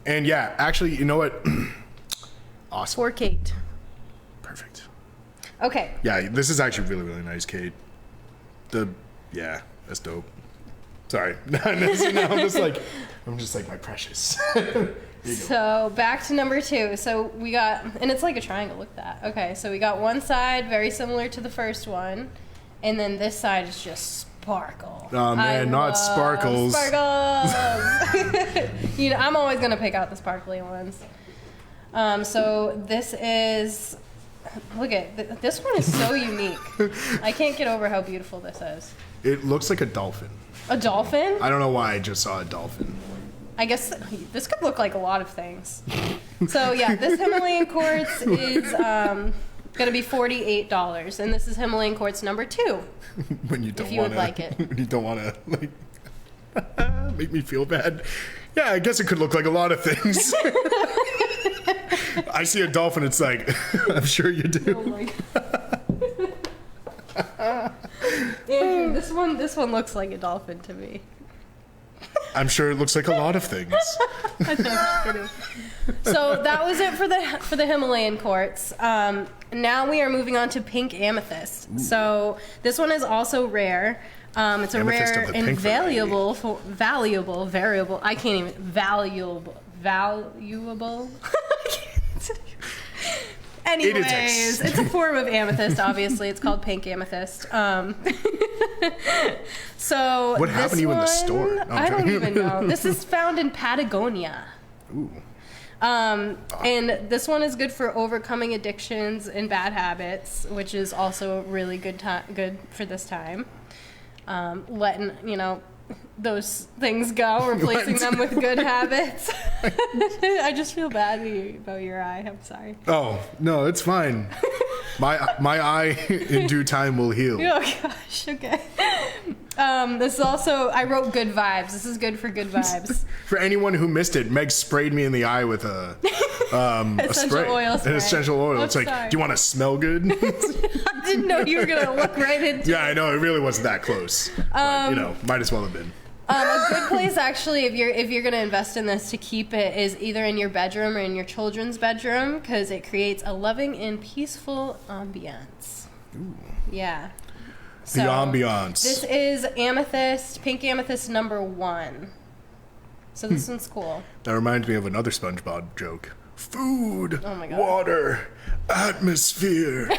And yeah, actually, you know what? Awesome. for Kate. Perfect. Okay. Yeah, this is actually really, really nice, Kate. Yeah, that's dope. Sorry. Now I'm just like my precious. Here you go. So back to number 2. So we got, and it's like a triangle. Look at that. Okay, so we got one side very similar to the first one, and then this side is just sparkle. Oh man, not sparkles. Sparkles. I'm always gonna pick out the sparkly ones. So this is. Look at this one is so unique. I can't get over how beautiful this is. It looks like a dolphin. A dolphin? I don't know why I just saw a dolphin. I guess this could look like a lot of things. So yeah, this Himalayan quartz is gonna be $48, and this is Himalayan quartz number 2. When you don't If you would like it. When you don't want to like make me feel bad. Yeah, I guess it could look like a lot of things. I see a dolphin. It's like, I'm sure you do. Oh my god. Andrew, this one looks like a dolphin to me. I'm sure it looks like a lot of things. I'm just kidding. So that was it for the Himalayan quartz. Now we are moving on to pink amethyst. Ooh. So this one is also rare. It's a Amethyst rare of the and pink valuable. I can't even valuable. Anyways, it's a form of amethyst. Obviously, it's called pink amethyst. So what happened to you in the store? No, I don't even know. This is found in Patagonia. Ooh. And this one is good for overcoming addictions and bad habits, which is also really good for this time. Letting those things go, replacing them with good habits. I just feel bad about your eye. I'm sorry. Oh no, it's fine. My eye in due time will heal. Oh gosh. Okay. This is also, I wrote good vibes. This is good for good vibes. For anyone who missed it, Meg sprayed me in the eye with a oil spray. An essential oil. I'm It's like, sorry. do you want to smell good? I didn't know you were gonna look right into. Yeah, I know. It really wasn't that close. But, might as well have been. A good place, actually, if you're going to invest in this, to keep it is either in your bedroom or in your children's bedroom, because it creates a loving and peaceful ambiance. Ooh. Yeah. The ambiance. This is amethyst, pink amethyst number 1. So this one's cool. That reminds me of another SpongeBob joke. food, Oh my God. water, atmosphere.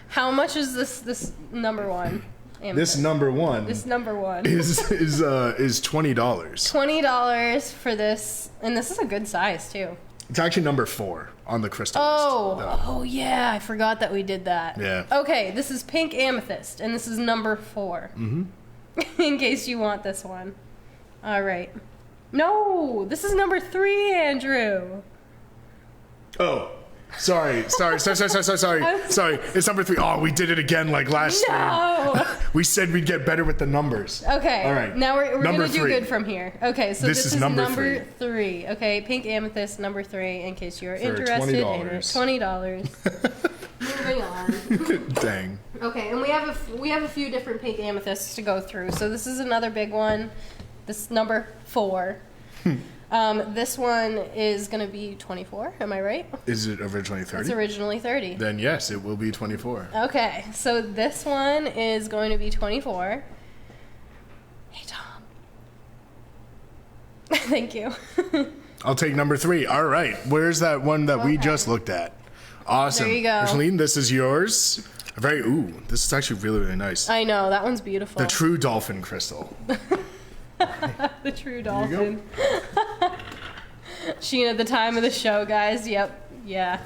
How much is this number one? This number one This number one. is $20. $20 for this, and this is a good size too. It's actually number 4 on the crystal list. Oh yeah, I forgot that we did that. Yeah. Okay, this is pink amethyst, and this is number 4. Mm-hmm. In case you want this one. All right. No, this is number 3, Andrew. Oh, sorry. It's number 3. Oh, we did it again like last stream. No. We said we'd get better with the numbers. Okay. All right. Now we're Number gonna do 3. good from here. Okay, so this is number number 3. Okay, pink amethyst number 3. In case you're For interested in it, $20. Moving on. Dang. Okay, and we have a few different pink amethysts to go through. So this is another big one. This number 4. This one is going to be 24. Am I right? Is it originally 30? It's originally 30. Then yes, it will be 24. Okay, so this one is going to be 24. Hey, Tom. Thank you. I'll take number 3. All right. Where's that one that we just looked at? Awesome. There you go. Micheline, this is yours. This is actually really, really nice. I know, that one's beautiful. The true dolphin crystal. The true There you dolphin. Sheena, the time of the show, guys. Yep. Yeah.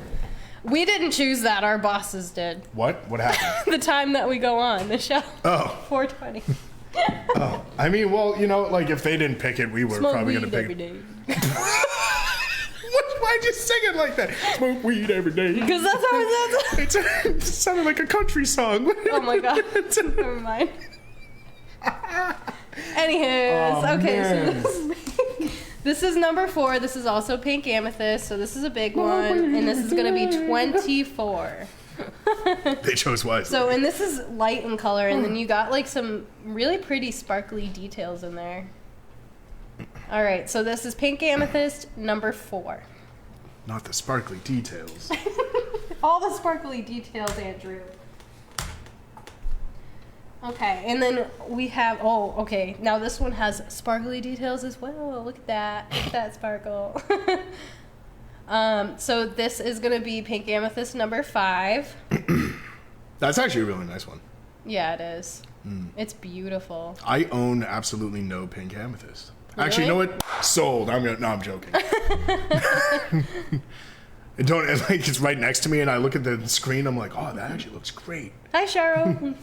We didn't choose that. Our bosses did. What? What happened? The time that we go on the show. Oh. 4:20. Oh. I mean, well, you know, like if they didn't pick it, we were Smoke probably weed going to pick every it. day. Why'd you sing it like that? Smoke weed every day. Because that's how it sounds. It sounded like a country song. Oh my god. Never mind. Anywho, okay, man. so this is number 4. This is also pink amethyst, so this is a big one, and this is going to be 24. They chose wisely. So, and this is light in color, and then you got like some really pretty sparkly details in there. All right, so this is pink amethyst number 4. Not the sparkly details. All the sparkly details, Andrew. Okay, and then we have, okay, now this one has sparkly details as well. Look at that. Look at that sparkle. So this is going to be pink amethyst number 5. That's actually a really nice one. Yeah, it is. It's beautiful. I own absolutely no pink amethyst. Really? Actually, you know what? Sold. I'm joking. It don't like it's right next to me, and I look at the screen. I'm like, oh, that actually looks great. Hi, Cheryl.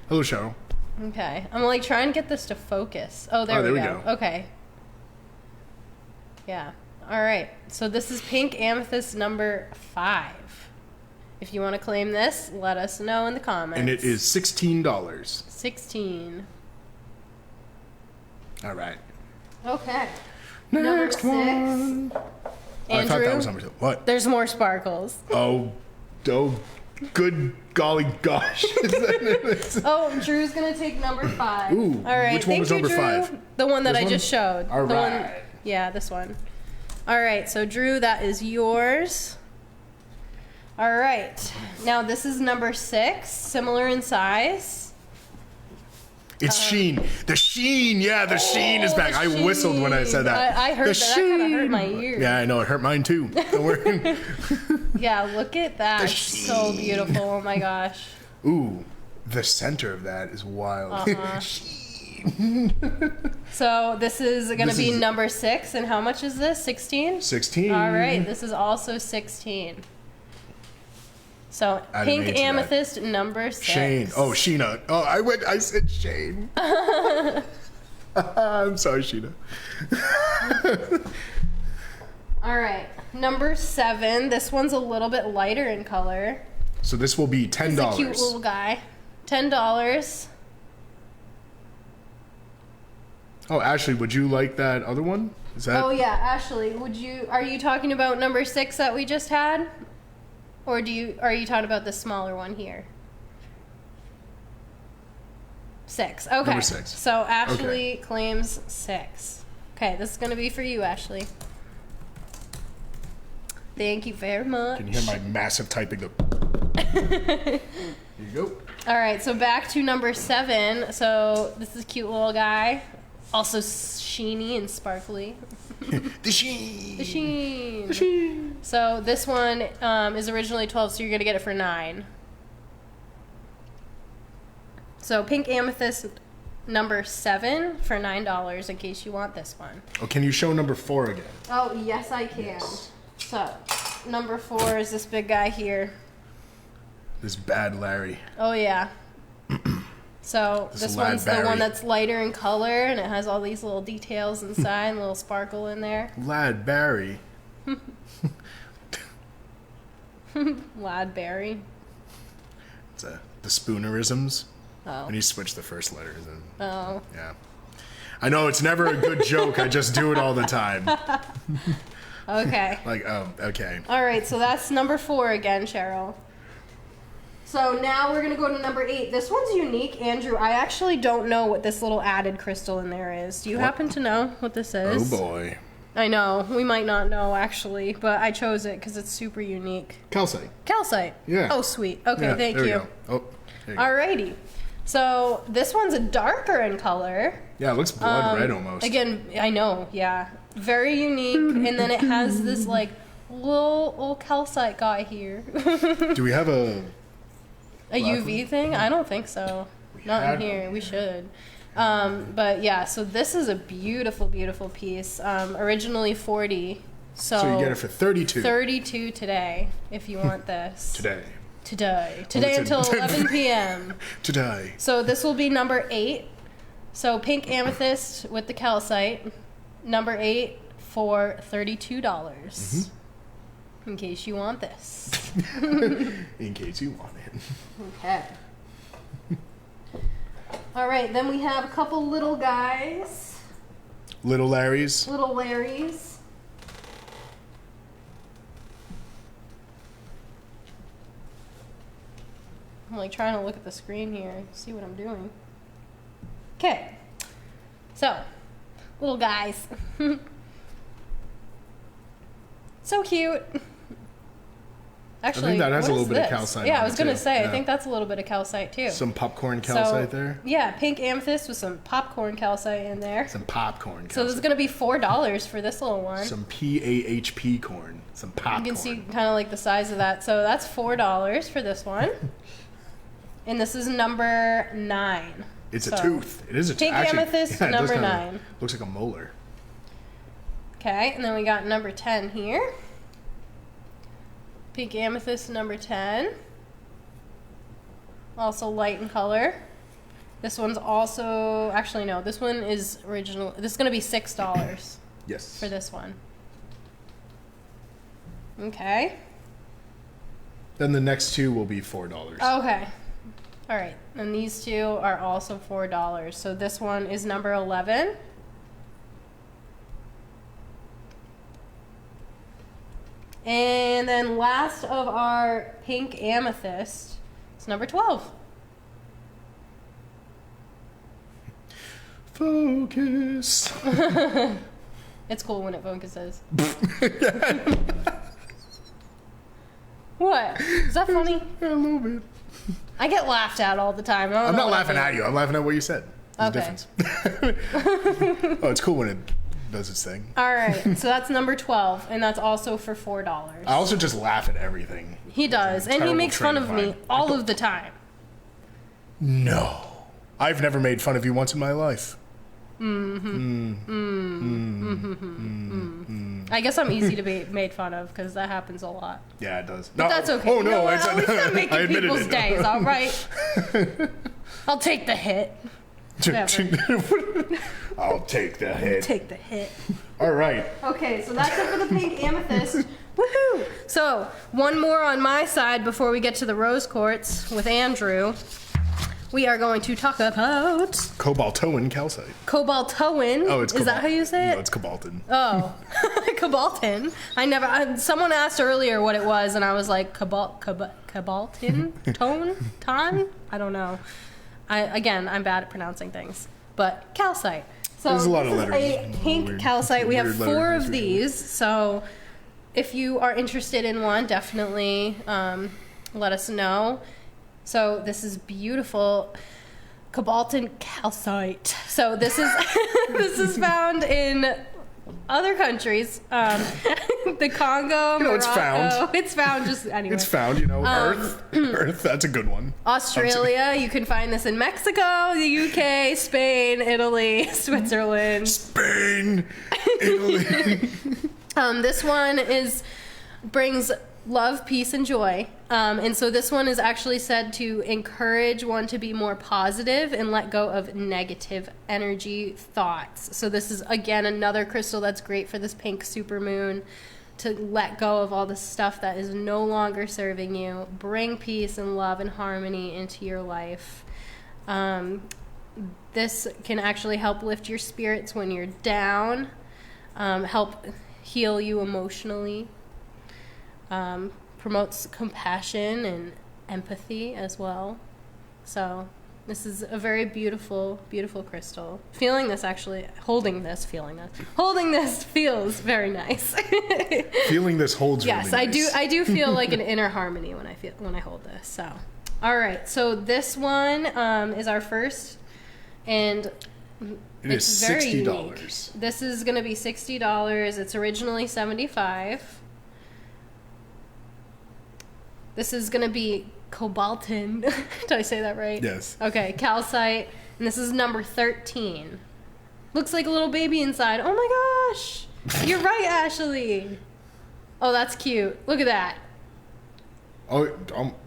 Hello, Cheryl. Okay, I'm like trying to get this to focus. Oh, there we go. Okay. Yeah. All right. So this is pink amethyst number 5. If you want to claim this, let us know in the comments. And it is $16. 16. All right. Okay. Next Number 6. one. Andrew, I thought that was number 2. What? there's more sparkles. Oh, good golly gosh. Oh, Drew's gonna take number 5. Ooh, all right. which one was number Drew. 5? The one that This I one? just showed. All The one- right. yeah, this one. All right. So Drew, that is yours. All right. Now this is number 6, similar in size. It's Sheen. The Sheen. Yeah, the Sheen is back. I whistled when I said that. I heard The that. That kind of hurt my ear. Yeah, I know. It hurt mine too. Don't worry. Yeah, look at that. The It's so beautiful. Oh my gosh. Ooh, the center of that is wild. Uh-huh. Sheen. So this is going to This be is- number 6. And how much is this? 16? 16. All right. This is also 16. So I didn't pink answer that. amethyst number 6. Shane. Oh, Sheena. Oh, I said Shane. I'm sorry, Sheena. All right. Number 7. This one's a little bit lighter in color. So this will be $10. It's a cute little guy. $10. Oh, Ashley, would you like that other one? Is that? Oh yeah, Ashley, are you talking about number 6 that we just had? Or are you talking about the smaller one here? 6. Okay. Number 6. So Ashley claims 6. Okay, this is going to be for you, Ashley. Thank you very much. Can you hear my massive typing? Go. Here you go. All right, so back to number 7. So this is a cute little guy, also sheeny and sparkly. The Sheen. The Sheen. So this one is originally 12, so you're going to get it for 9. So pink amethyst number 7 for $9 in case you want this one. Oh, can you show number 4 again? Oh, yes, I can. Yes. So number 4 is this big guy here. This bad Larry. Oh, yeah. So this one's the one that's lighter in color, and it has all these little details inside and a little sparkle in there. Lad Barry. Lad Barry. It's the Spoonerisms. Oh. When you switch the first letters. And, Oh. Yeah. I know, it's never a good joke. I just do it all the time. Okay. Like, oh, okay. All right, so that's number 4 again, Cheryl. So now we're going to go to number 8. This one's unique, Andrew. I actually don't know what this little added crystal in there is. Do you happen to know what this is? Oh, boy. I know. We might not know, actually, but I chose it because it's super unique. Calcite. Calcite. Yeah. Oh, sweet. Okay, Yeah, thank there you. we go. Oh, there you go. Alrighty. So this one's a darker in color. Yeah, it looks blood red almost. Again, I know, yeah. Very unique. And then it has this, like, little calcite guy here. Do we have a UV thing? I don't think so. Not in here. We should. But yeah, so this is a beautiful, beautiful piece. Originally 40. So you get it for 32. 32 today, if you want this. Today. Today Oh, until 11 p.m. Today. So this will be number 8. So pink amethyst with the calcite. Number 8 for $32. Mm-hmm. In case you want this. In case you want it. Okay. All right, then we have a couple little guys. Little Larry's. Little Larrys. I'm like trying to look at the screen here, see what I'm doing. Okay. So, little guys. So cute. Actually, I think that has a what little is bit of this? calcite. Yeah, on I was it, gonna too. say, Yeah. I think that's a little bit of calcite too. Some popcorn calcite there. Yeah, pink amethyst with some popcorn calcite in there. Some popcorn calcite. So this is gonna be $4 for this little one. Some PAHP corn. Some popcorn. You can see kind of like the size of that. So that's $4 for this one. And this is number 9. It's a tooth. It is a tooth. Pink amethyst, yeah, it does number kinda 9. Looks like a molar. Okay, and then we got number 10 here. Pink amethyst, number 10. Also light in color. This one's also, actually no, this one is original. This is going to be $6 Yes. for this one. Okay. Then the next two will be $4. Okay. All right. And these two are also $4. So this one is number 11. And then last of our pink amethyst is number 12. Focus. It's cool when it focuses. What? Is that funny? A little bit. I get laughed at all the time. I'm not laughing at you. I'm laughing at what you said. There's Okay. a difference. Oh, it's cool when it does its thing. All right. So that's number 12, and that's also for $4. I also just laugh at everything. He does, and he Terrible makes fun train of of me mind. all of the time. No. I've never made fun of you once in my life. I guess I'm easy to be made fun of because that happens a lot. Yeah, it does. But that's okay. Oh, You no. know what? At least I'm I making admitted people's it. days, all right? I'll take the hit. I'll take the hit. Take the hit. All right. Okay, so that's it for the pink amethyst. Woohoo! So, one more on my side before we get to the rose quartz with Andrew. We are going to talk about Cobaltoin calcite. cobaltoin. Oh, it's Is that how you say it? No, it's cobaltin. Oh, cobaltin. Someone asked earlier what it was, and I was like, cobaltin? Ton? I don't know. I'm bad at pronouncing things. But calcite. So There's a lot of this is letters. a pink Weird- calcite. We have weird 4 letters of usually. these. So if you are interested in one, definitely let us know. So this is beautiful cobaltin calcite. So this is this is found in other countries. The Congo, Morocco. It's found. It's found just anywhere. It's found, Earth, that's a good one. Australia, you can find this in Mexico, the UK, Spain, Italy, Switzerland. Spain, Italy. This one brings love, peace, and joy. And so this one is actually said to encourage one to be more positive and let go of negative energy thoughts. So this is, again, another crystal that's great for this pink supermoon, to let go of all the stuff that is no longer serving you. Bring peace and love and harmony into your life. This can actually help lift your spirits when you're down, help heal you emotionally. Promotes compassion and empathy as well. So this is a very beautiful, beautiful crystal. Holding this feels very nice. Feeling this holds yes, really nice. I do feel like an inner harmony when I hold this. So, all right. So this one is our first, and it's $60. Unique. This is going to be $60. It's originally $75. This is going to be cobaltin. Did I say that right? Yes. Okay, calcite. And this is number 13. Looks like a little baby inside. Oh my gosh. You're right, Ashley. Oh, that's cute. Look at that. Oh,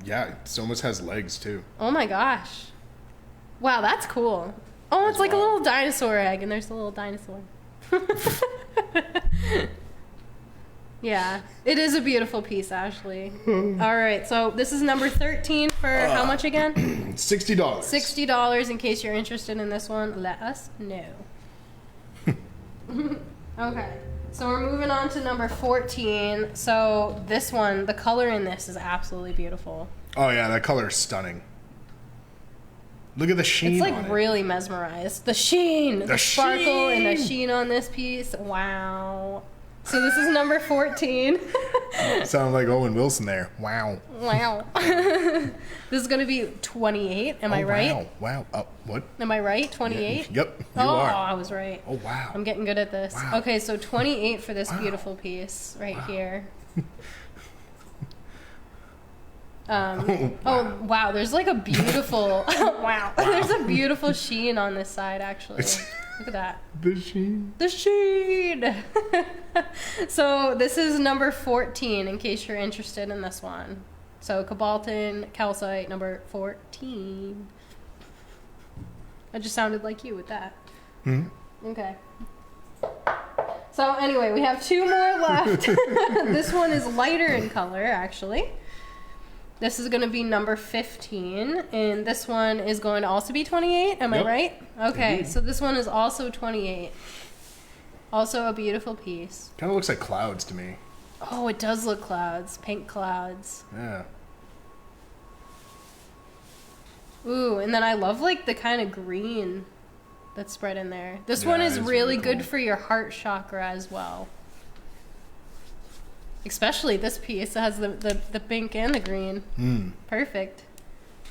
yeah. It almost has legs, too. Oh my gosh. Wow, that's cool. Oh, it's like a little dinosaur egg, and there's a little dinosaur. Yeah, it is a beautiful piece, Ashley. All right, so this is number 13 for how much again? $60. $60. In case you're interested in this one, let us know. Okay, so we're moving on to number 14. So this one, the color in this is absolutely beautiful. Oh yeah, that color is stunning. Look at the sheen. It's like on really mesmerized. The sheen, the sparkle, and the sheen on this piece. Wow. So this is number 14. Sound like Owen Wilson there. Wow. Wow. This is going to be 28. Am I right? Wow. What? Am I right? 28? Yep. You are. are. I was right. Oh, wow. I'm getting good at this. Wow. Okay, so 28 for this beautiful piece right here. Oh, wow. There's like a beautiful... wow. There's a beautiful sheen on this side, actually. Look at that. The sheen. The sheen. So this is number 14, in case you're interested in this one. So cobaltin, calcite, number 14. I just sounded like you with that. Mm-hmm. Okay. So anyway, we have 2 more left. This one is lighter in color, actually. This is going to be number 15, and this one is going to also be 28. Am I right? Okay, so this one is also 28. Also a beautiful piece. Kind of looks like clouds to me. Oh, it does look clouds. Pink clouds. Yeah. Ooh, and then I love like the kind of green that's spread in there. This one is really good for your heart chakra as well. Especially this piece. It has the pink and the green. Perfect.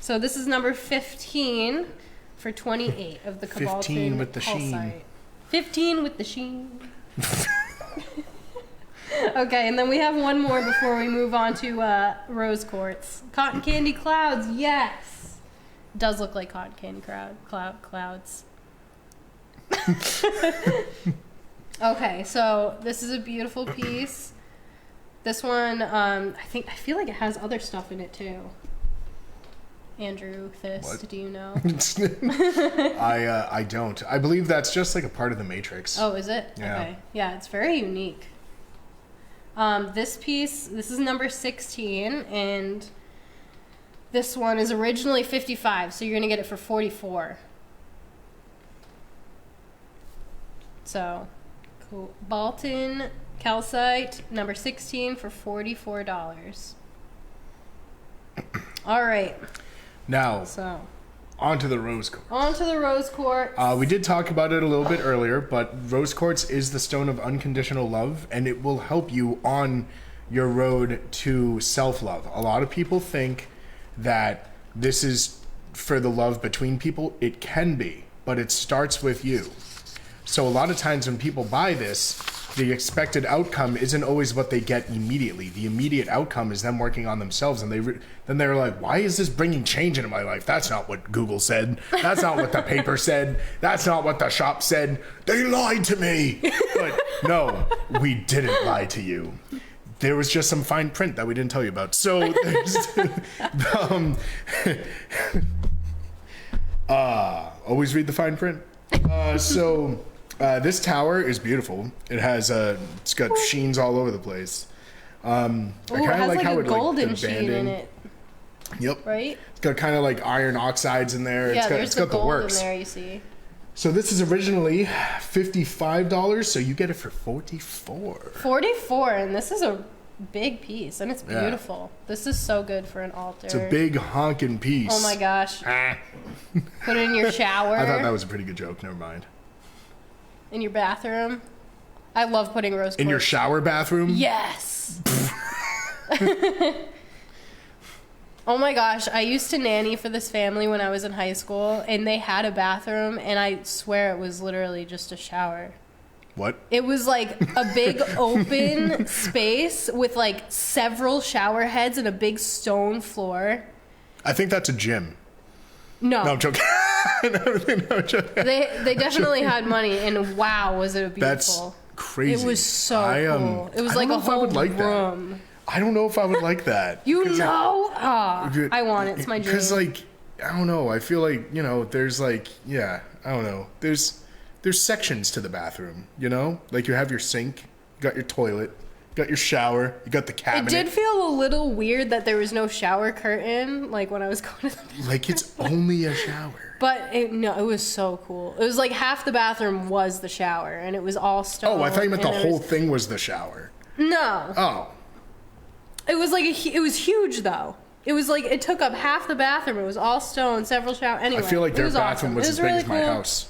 So this is number 15 for 28 of the cobaltin 15 with the calcite. sheen. 15 with the sheen. Okay, and then we have one more before we move on to rose quartz. Cotton candy clouds, yes. Does look like cotton candy clouds. Okay, so this is a beautiful piece. This one, I feel like it has other stuff in it too. Andrew Thist, do you know? I don't. I believe that's just like a part of the matrix. Oh, is it? Yeah. Okay. Yeah, it's very unique. This piece, this is number 16, and this one is originally 55, so you're going to get it for 44. So, cobaltin calcite, number 16 for $44. All right. Now, so on to the rose quartz. On to the rose quartz. We did talk about it a little bit earlier, but rose quartz is the stone of unconditional love, and it will help you on your road to self-love. A lot of people think that this is for the love between people. It can be, but it starts with you. So a lot of times when people buy this, the expected outcome isn't always what they get immediately. The immediate outcome is them working on themselves, and then they're like, why is this bringing change into my life? That's not what Google said. That's not what the paper said. That's not what the shop said. They lied to me. But no, we didn't lie to you. There was just some fine print that we didn't tell you about. So there's always read the fine print. This tower is beautiful. It has it's got sheens all over the place. I kind of like how a golden sheen in it. Yep. Right? It's got kind of like iron oxides in there. Yeah, it's got the works. in there, you see. So this is originally $55, so you get it for $44. $44, and this is a big piece, and it's beautiful. Yeah. This is so good for an altar. It's a big honking piece. Oh my gosh. Put it in your shower. I thought that was a pretty good joke. Never mind. In your bathroom. I love putting rose quartz. In your shower bathroom? Yes. Oh my gosh, I used to nanny for this family when I was in high school, and they had a bathroom, and I swear it was literally just a shower. What? It was like a big open space with like several shower heads and a big stone floor. I think that's a gym. No. No, I'm joking. No, I'm joking. They definitely had money, and wow, was it beautiful. That's crazy. It was so cool. It was like a whole room. I don't know if I would like that. You know? I want it. It's my dream. Because, like, I don't know. I feel like, there's like, I don't know. There's sections to the bathroom, Like you have your sink, you got your toilet, you got your shower, you got the cabinet. It did feel a little weird that there was no shower curtain, like when I was going to the bathroom. Like it's only a shower. But it was so cool. It was like half the bathroom was the shower, and it was all stone. Oh, I thought you meant the whole thing was the shower. No. Oh. It was like it was huge though. It was like it took up half the bathroom. It was all stone, several showers. Anyway, I feel like their bathroom was as big really as my house.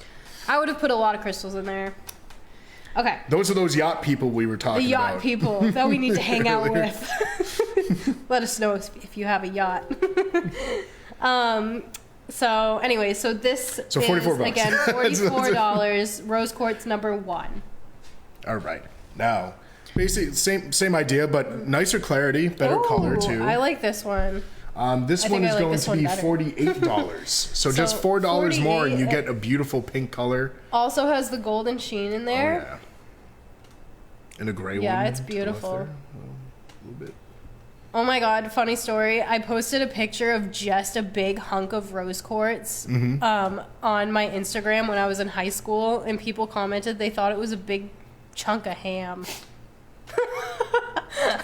I would have put a lot of crystals in there. Okay. Those are those yacht people we were talking about. The yacht people that we need to hang out with. Let us know if you have a yacht. So anyway, so this is $44. Again $44. Rose quartz number 1. All right. Now, basically same idea, but nicer clarity, better color too. I like this one. This one is going to be $48. So just $4 more, and you get a beautiful pink color. Also has the golden sheen in there. Oh, yeah. And a gray one. Yeah, it's beautiful. A little bit. Oh my god, funny story. I posted a picture of just a big hunk of rose quartz on my Instagram when I was in high school, and people commented they thought it was a big chunk of ham.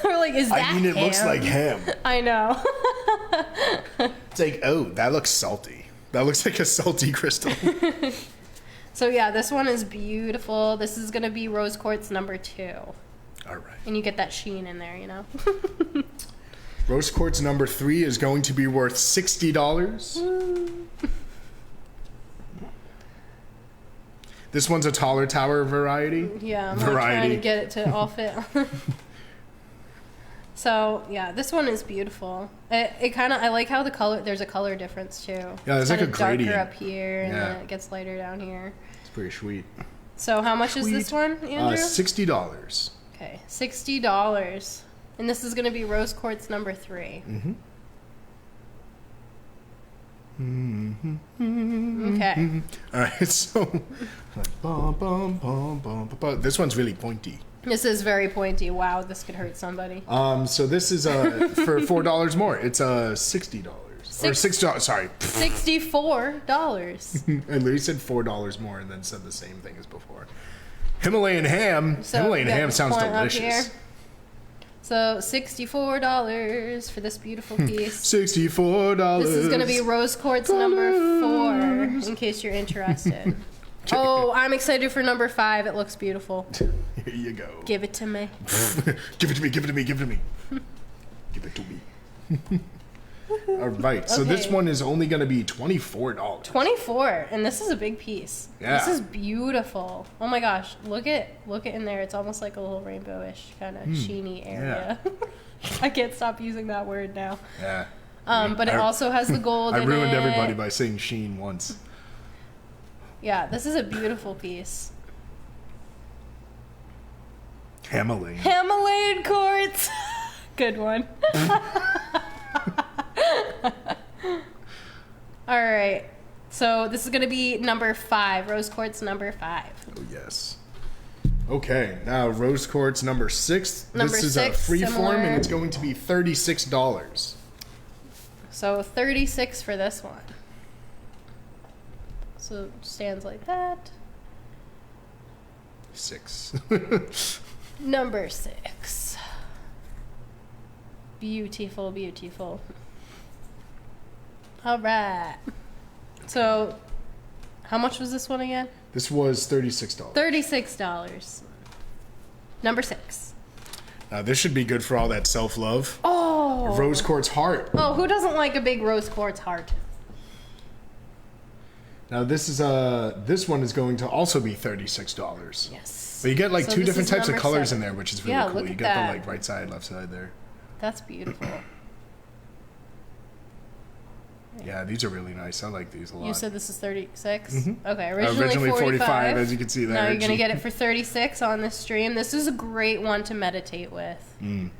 We're like, is that ham? It looks like ham. I know. It's like, oh, that looks salty. That looks like a salty crystal. So yeah, this one is beautiful. This is going to be rose quartz number 2. All right. And you get that sheen in there, Rose quartz number 3 is going to be worth $60. This one's a taller tower variety. Yeah, I'm trying to get it to all fit. So yeah, this one is beautiful. It kind of, I like how the color. There's a color difference too. Yeah, there's like a gradient. Darker up here, and then it gets lighter down here. It's pretty sweet. So how much is this one, Andrew? $60. Okay, $60, and this is going to be rose quartz number 3. Okay. All right, so this one's really pointy. This is very pointy. Wow, this could hurt somebody. So this is for $4 more. It's $60 or $6. Sorry, $64. I literally said $4 more and then said the same thing as before. Himalayan ham. So Himalayan ham sounds delicious. So $64 for this beautiful piece. $64. This is going to be rose quartz number 4, in case you're interested. Oh, I'm excited for number 5. It looks beautiful. Here you go. Give it to me. Give it to me. Give it to me. Give it to me. Give it to me. All right. So this one is only going to be $24. 24, and this is a big piece. Yeah. This is beautiful. Oh my gosh, look it in there. It's almost like a little rainbowish kind of sheeny area. Yeah. I can't stop using that word now. Yeah. But it also has the gold in it. I ruined everybody by saying sheen once. Yeah, this is a beautiful piece. Hammerlane quartz. Good one. All right. So this is going to be number 5. Rose quartz number 5. Oh, yes. Okay, now rose quartz number 6. Number this is 6, a free similar. form, and it's going to be $36. So 36 for this one. So it stands like that. 6. Number 6. Beautiful, beautiful. All right. So, how much was this one again? This was $36. $36. Number 6. Now this should be good for all that self-love. Oh. A rose quartz heart. Oh, who doesn't like a big rose quartz heart? Now this one is going to also be $36. Yes. But you get like So 2 this different is types of number colors 7. in there, which is really Yeah, cool. look You at get that. the like right side, left side there. That's beautiful. Yeah, these are really nice. I like these a lot. You said this is 36? Mhm. Okay, originally 45. as you can see there. Now you're going to get it for 36 on this stream. This is a great one to meditate with. For some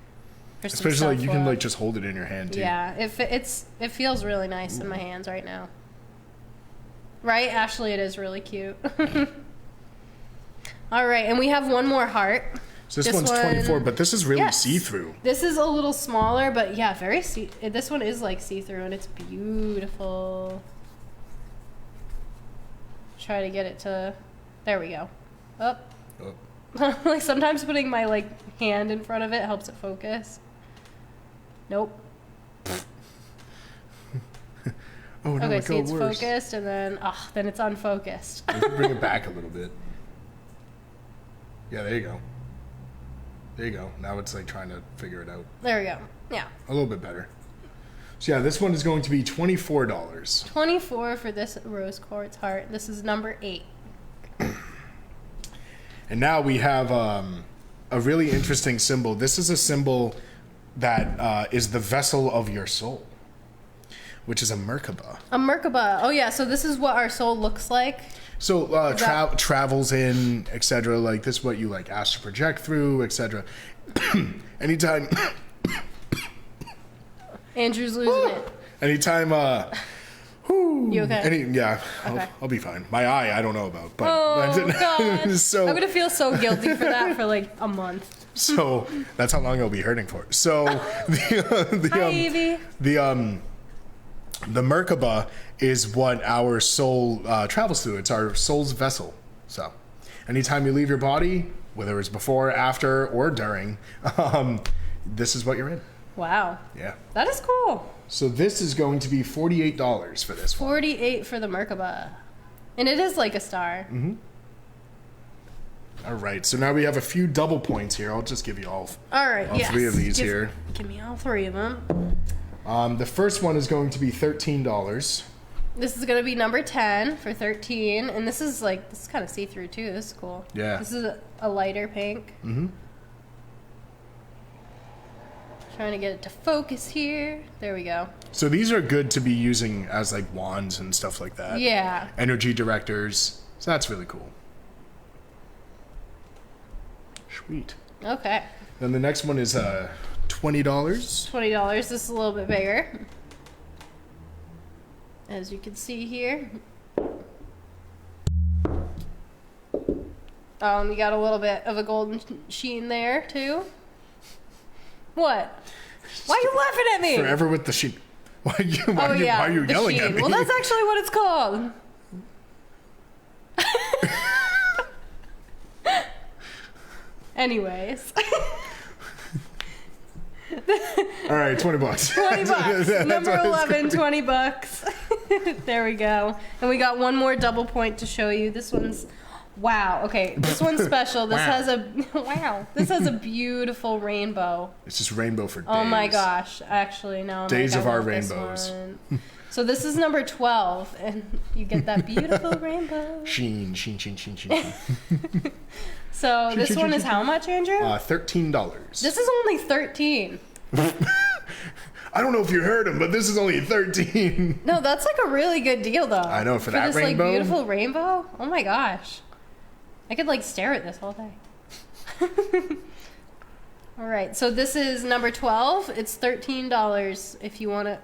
Especially like you can self-love. like just hold it in your hand too. Yeah, it feels really nice in my hands right now. Right, Ashley, it is really cute. All right, and we have one more heart. So this one's 24, but this is really Yes. see-through. This is a little smaller, but yeah, very this one is like see-through, and it's beautiful. Try to get it to, there we go. Up. Oh. Like sometimes putting my like hand in front of it helps it focus. Nope. Oh no! Okay, it see, got it's worse. focused, and then it's unfocused. Bring it back a little bit. Yeah, there you go. There you go. Now it's like trying to figure it out. There we go. Yeah. A little bit better. So yeah, this one is going to be $24. 24 for this rose quartz heart. This is number 8. And now we have a really interesting symbol. This is a symbol that is the vessel of your soul, which is a Merkaba. A Merkaba. Oh yeah, so this is what our soul looks like. So travels in, etc. Like this is what you like ask to project through, etc. Anytime Andrew's losing it. Anytime, You okay? Yeah, Okay. I'll be fine. My eye, I don't know about, but Oh god. so I'm gonna feel so guilty for that for like a month. so that's how long it'll be hurting for. So Hi, Evie. the Merkaba is what our soul travels through. It's our soul's vessel. So anytime you leave your body, whether it's before, after, or during, this is what you're in. Wow. Yeah. That is cool. So this is going to be $48 for this one. 48 for the Merkaba. And it is like a star. Mm-hmm. All right. So now we have a few double points here. I'll just give you all All 3 of these here. Give me all 3 of them. The first one is going to be $13. This is going to be number 10 for 13. And this is kind of see-through too. This is cool. Yeah. This is a lighter pink. Mm-hmm. Trying to get it to focus here. There we go. So these are good to be using as like wands and stuff like that. Yeah. Energy directors. So that's really cool. Sweet. Okay. Then the next one is $20. $20. This is a little bit bigger. As you can see here. You got a little bit of a golden sheen there too. What? Why are you laughing at me? Forever with the sheep. Why are you the yelling sheen. at me? Well, that's actually what it's called. Anyways. All right, $20. 20 bucks. Number 11, 20 bucks. There we go. And we got one more double point to show you. This one's, wow. Okay, this one's special. This has a, wow. This has a beautiful rainbow. It's just rainbow for days. Oh my gosh. Actually, no. Days of our this rainbows. one. So this is number 12, and you get that beautiful rainbow. Sheen. So this one is how much, Andrew? $13. This is only 13. I don't know if you heard him, but this is only 13. No, that's like a really good deal, though. I know, for that this rainbow. Like beautiful rainbow. Oh my gosh, I could like stare at this all day. All right, so this is number 12. It's $13 if you want to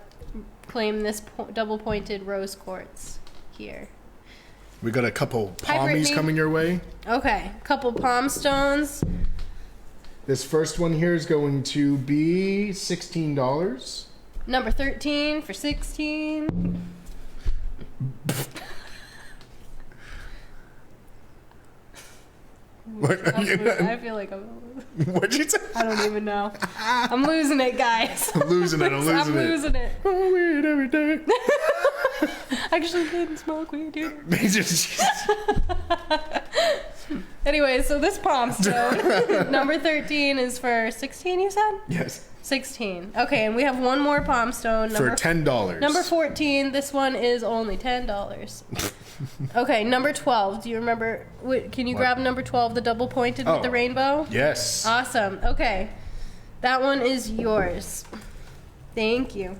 claim this double-pointed rose quartz here. We got a couple Hi, palmies Brittany. coming your way. Okay, couple palm stones. This first one here is going to be $16. Number 13 for 16. What? I feel like I'm... What'd you say? I don't even know. I'm losing it, guys. I'm losing it. I'm losing it. Oh, weed every day. Actually didn't smoke weed, dude. They just- Anyway, so this palm stone, number 13 is for 16, you said? Yes. 16. Okay, and we have one more palm stone. For $10. Number 14, this one is only $10. Okay, number 12. Do you remember? Can you grab number 12, the double pointed with the rainbow? Yes. Awesome. Okay. That one is yours. Thank you.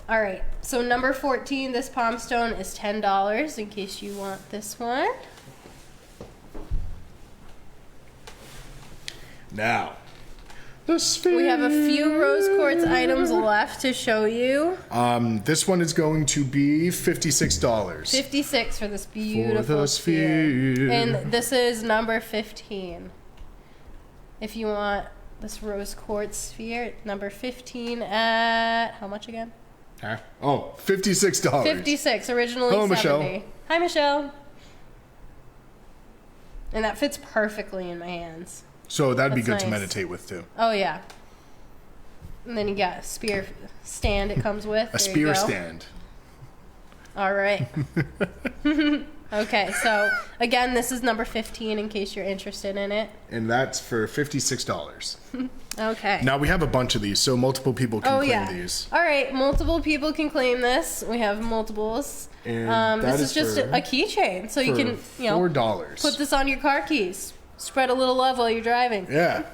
All right. So number 14, this palm stone is $10 in case you want this one. Now, the sphere. We have a few rose quartz items left to show you. This one is going to be $56. 56 for this beautiful For the sphere. And this is number 15. If you want this rose quartz sphere, number 15 at how much again? Huh? Oh, $56. 56, originally Hello, 70. Michelle. Hi, Michelle. And that fits perfectly in my hands. So that'd be That's good to nice. meditate with too. Oh, yeah. And then you got a spear stand it comes with. A There you spear go. stand. All right. Okay, so again, this is number 15 in case you're interested in it. And that's for $56. Okay. Now we have a bunch of these, so multiple people can claim these. All right, multiple people can claim this. We have multiples. And that this is is just for- a keychain, so you For can, you know, $4. put this on your car keys. Spread a little love while you're driving. Yeah.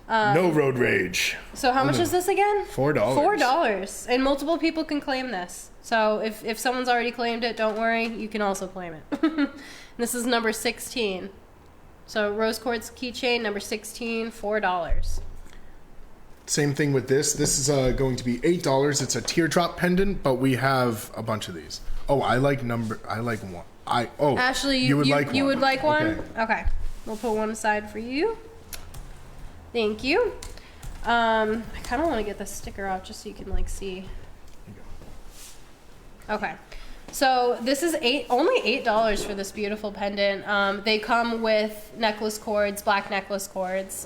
No road rage. So how much is this again? $4. $4, and multiple people can claim this. So if someone's already claimed it, don't worry, you can also claim it. This is number 16. So rose quartz keychain number 16, $4. Same thing with this. This is going to be $8. It's a teardrop pendant, but we have a bunch of these. Oh, I like one. Ashley, you would like one? Okay. We'll put one aside for you. Thank you. I kind of want to get the sticker off just so you can like see. Okay. So this is only $8 for this beautiful pendant. They come with necklace cords, black necklace cords.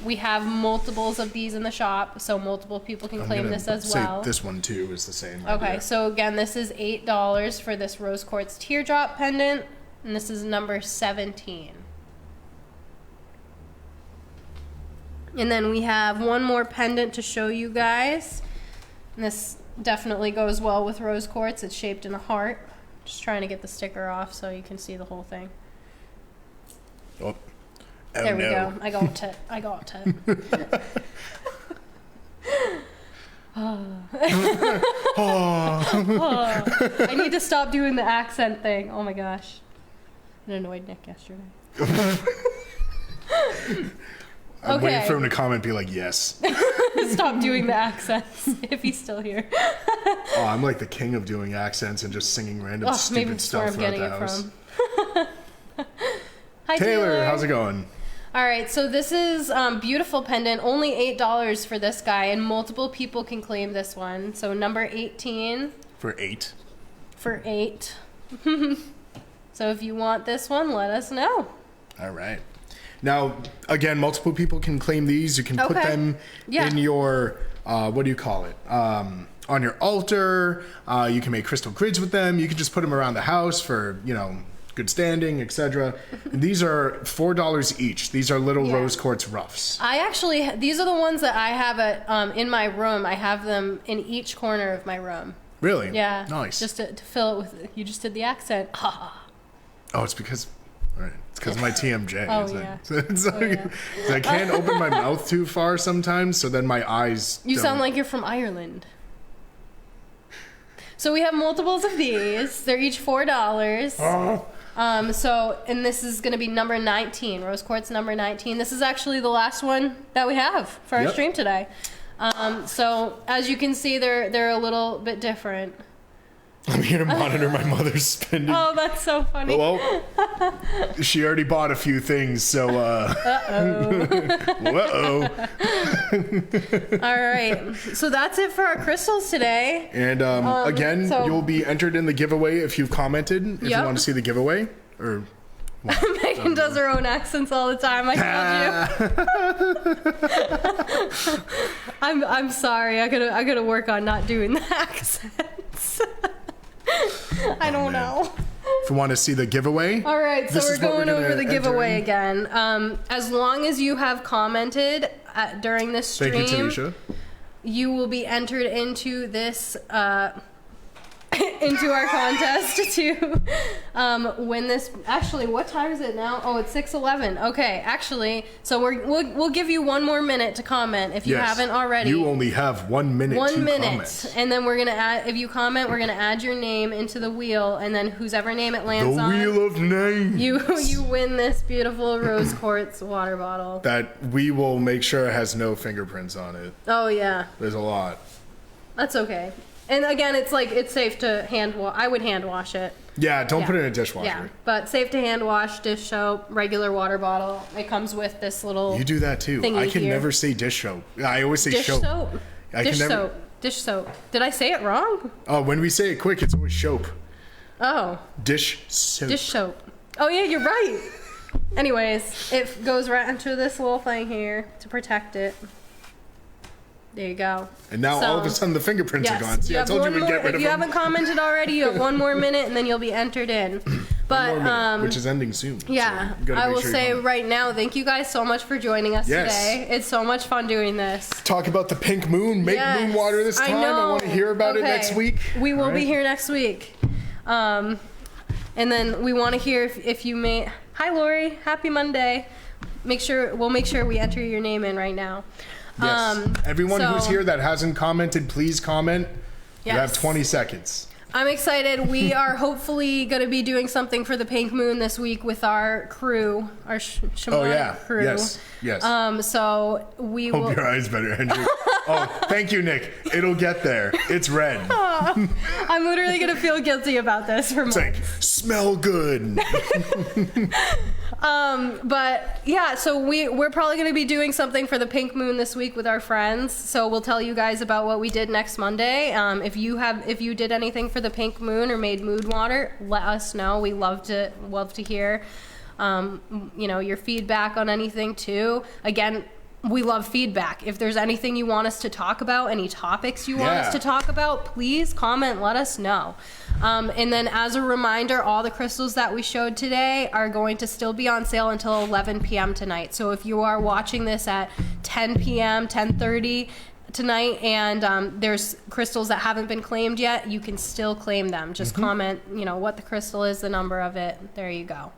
We have multiples of these in the shop, so multiple people can claim this as well. This one too is the same. Okay, idea. so again, this is $8 for this rose quartz teardrop pendant, and this is number 17. And then we have one more pendant to show you guys. And this definitely goes well with rose quartz. It's shaped in a heart. Just trying to get the sticker off so you can see the whole thing. Oh, There we no. go. I got it. I need to stop doing the accent thing. Oh my gosh. It annoyed Nick yesterday. I'm waiting Okay. for him to comment, be like, yes. Stop doing the accents if he's still here. Oh, I'm like the king of doing accents and just singing random Maybe stupid that's where stuff I'm throughout getting the it house. from. Hi, Taylor, how's it going? All right, so this is beautiful pendant, only $8 for this guy, and multiple people can claim this one. So number 18 For $8. for 8. So if you want this one, let us know. All right. Now, again, multiple people can claim these. You can put Okay. them Yeah. in your, what do you call it? On your altar. You can make crystal grids with them. You can just put them around the house for, good standing, etc. These are $4 each. These are little rose quartz roughs. These are the ones that I have in my room. I have them in each corner of my room. Really? Yeah. Nice. Just to fill it with, you just did the accent. Oh, it's because... All right. It's because of my TMJ. Oh, It's like- yeah. it's like- I can't open my mouth too far sometimes, so then my eyes You don't. sound like you're from Ireland. So we have multiples of these. They're each $4. And this is going to be number 19, rose quartz number 19. This is actually the last one that we have for our stream today. So as you can see, they're a little bit different. I'm here to monitor my mother's spending. Oh, that's so funny. Well, she already bought a few things, so Uh-oh. All right. So that's it for our crystals today. And again, you'll be entered in the giveaway if you've commented, if you want to see the giveaway. Or Megan does her own accents all the time. I told you. I'm sorry. I gotta work on not doing the accents. I don't know. If you want to see the giveaway. All right, so we're going over the giveaway again. As long as you have commented during this stream, thank you, Tanisha, you will be entered into this into our contest to win this. Actually, what time is it now? Oh, it's 6:11. Okay, actually, so we'll give you one more minute to comment if you haven't already. You only have 1 minute. 1 minute, comment. And then we're gonna add. If you comment, we're gonna add your name into the wheel, and then whoever name it lands on, the wheel of names. You win this beautiful rose quartz water bottle. That we will make sure it has no fingerprints on it. Oh yeah. There's a lot. That's okay. And again, it's safe to hand wash. I would hand wash it. Yeah, don't put it in a dishwasher. Yeah, but safe to hand wash, dish soap, regular water bottle. It comes with this little. You do that too. I can never say dish soap. I always say dish soap. Dish soap. Did I say it wrong? Oh, when we say it quick, it's always soap. Oh. Dish soap. Dish soap. Oh yeah, you're right. Anyways, it goes right into this little thing here to protect it. There you go. And now all of a sudden the fingerprints are gone. See, I told you we'd get rid of them. If you haven't commented already, you have 1 more minute and then you'll be entered in. But which is ending soon. Yeah. So I will say right now, thank you guys so much for joining us today. It's so much fun doing this. Talk about the pink moon. Make moon water this time. I want to hear about it next week. We will be here next week. And then we want to hear if you may. Hi Lori, happy Monday. We'll make sure we enter your name in right now. Yes. Everyone who's here that hasn't commented, please comment. You have 20 seconds. I'm excited. We are hopefully going to be doing something for the Pink Moon this week with our crew, our shamanic crew. Yes. So we will. Hope your eyes better, Andrew. Oh, thank you, Nick. It'll get there. It's red. I'm literally going to feel guilty about this for months. It's like, smell good. But yeah, so we're probably going to be doing something for the Pink Moon this week with our friends. So we'll tell you guys about what we did next Monday. If you did anything for the Pink Moon or made mood water, let us know. We love to hear, your feedback on anything too. Again, we love feedback. If there's anything you want us to talk about, any topics you want us to talk about, please comment, let us know. And then as a reminder, all the crystals that we showed today are going to still be on sale until 11 p.m. tonight. So if you are watching this at 10 p.m., 10:30 tonight, and there's crystals that haven't been claimed yet, you can still claim them. Just comment, what the crystal is, the number of it. There you go.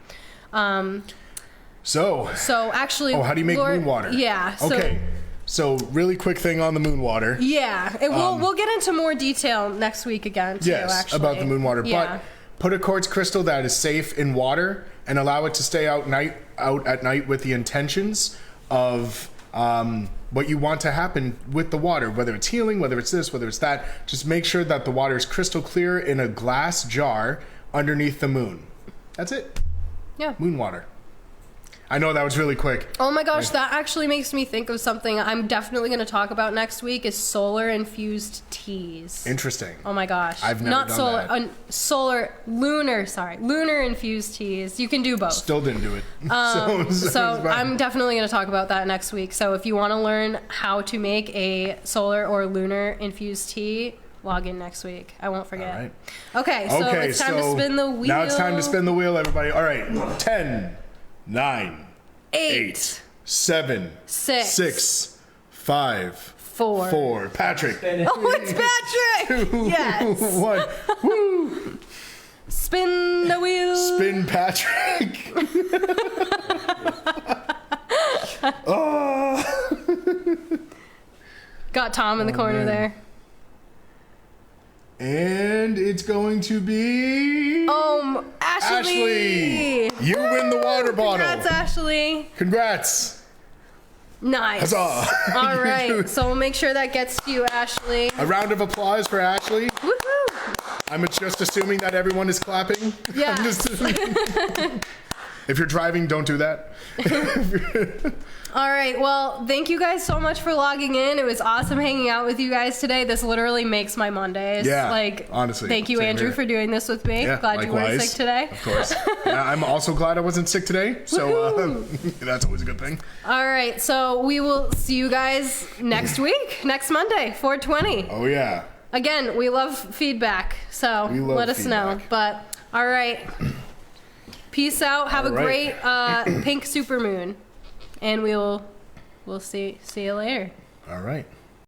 So actually, how do you make moon water? Yeah. Okay. So really quick thing on the moon water. Yeah, we'll get into more detail next week again too. Yes, about the moon water. Yeah. But put a quartz crystal that is safe in water and allow it to stay out at night with the intentions of what you want to happen with the water, whether it's healing, whether it's this, whether it's that. Just make sure that the water is crystal clear in a glass jar underneath the moon. That's it. Yeah. Moon water. I know that was really quick. Oh my gosh, that actually makes me think of something I'm definitely going to talk about next week is solar infused teas. Interesting. Oh my gosh. I've never done that. Lunar infused teas. You can do both. Still didn't do it. So I'm definitely going to talk about that next week. So if you want to learn how to make a solar or lunar infused tea, log in next week. I won't forget. All right. Okay, so it's time to spin the wheel. Now it's time to spin the wheel, everybody. All right. 10, 9, 8, 7, 6, 5, 4. Patrick. Oh, it's Patrick! 2, yes. 1. Woo! Spin the wheel. Spin Patrick. Got Tom in the corner there. And it's going to be... Ashley Ashley! You win the water bottle. Congrats, Ashley. Congrats. Nice. Huzzah. All right, so we'll make sure that gets to you, Ashley. A round of applause for Ashley. Woohoo! I'm just assuming that everyone is clapping. Yeah. If you're driving, don't do that. All right, well, thank you guys so much for logging in. It was awesome hanging out with you guys today. This literally makes my Mondays. Yeah, like, honestly. Thank you, Same Andrew, here. for doing this with me. Yeah, Glad you weren't likewise. sick today. Of course. Yeah, I'm also glad I wasn't sick today. So that's always a good thing. All right, so we will see you guys next week, next Monday, 420. Oh, yeah. Again, we love feedback, so We love let us know. feedback. But, all right. Peace out. Have All a right. great pink supermoon. And we'll see you later. All right.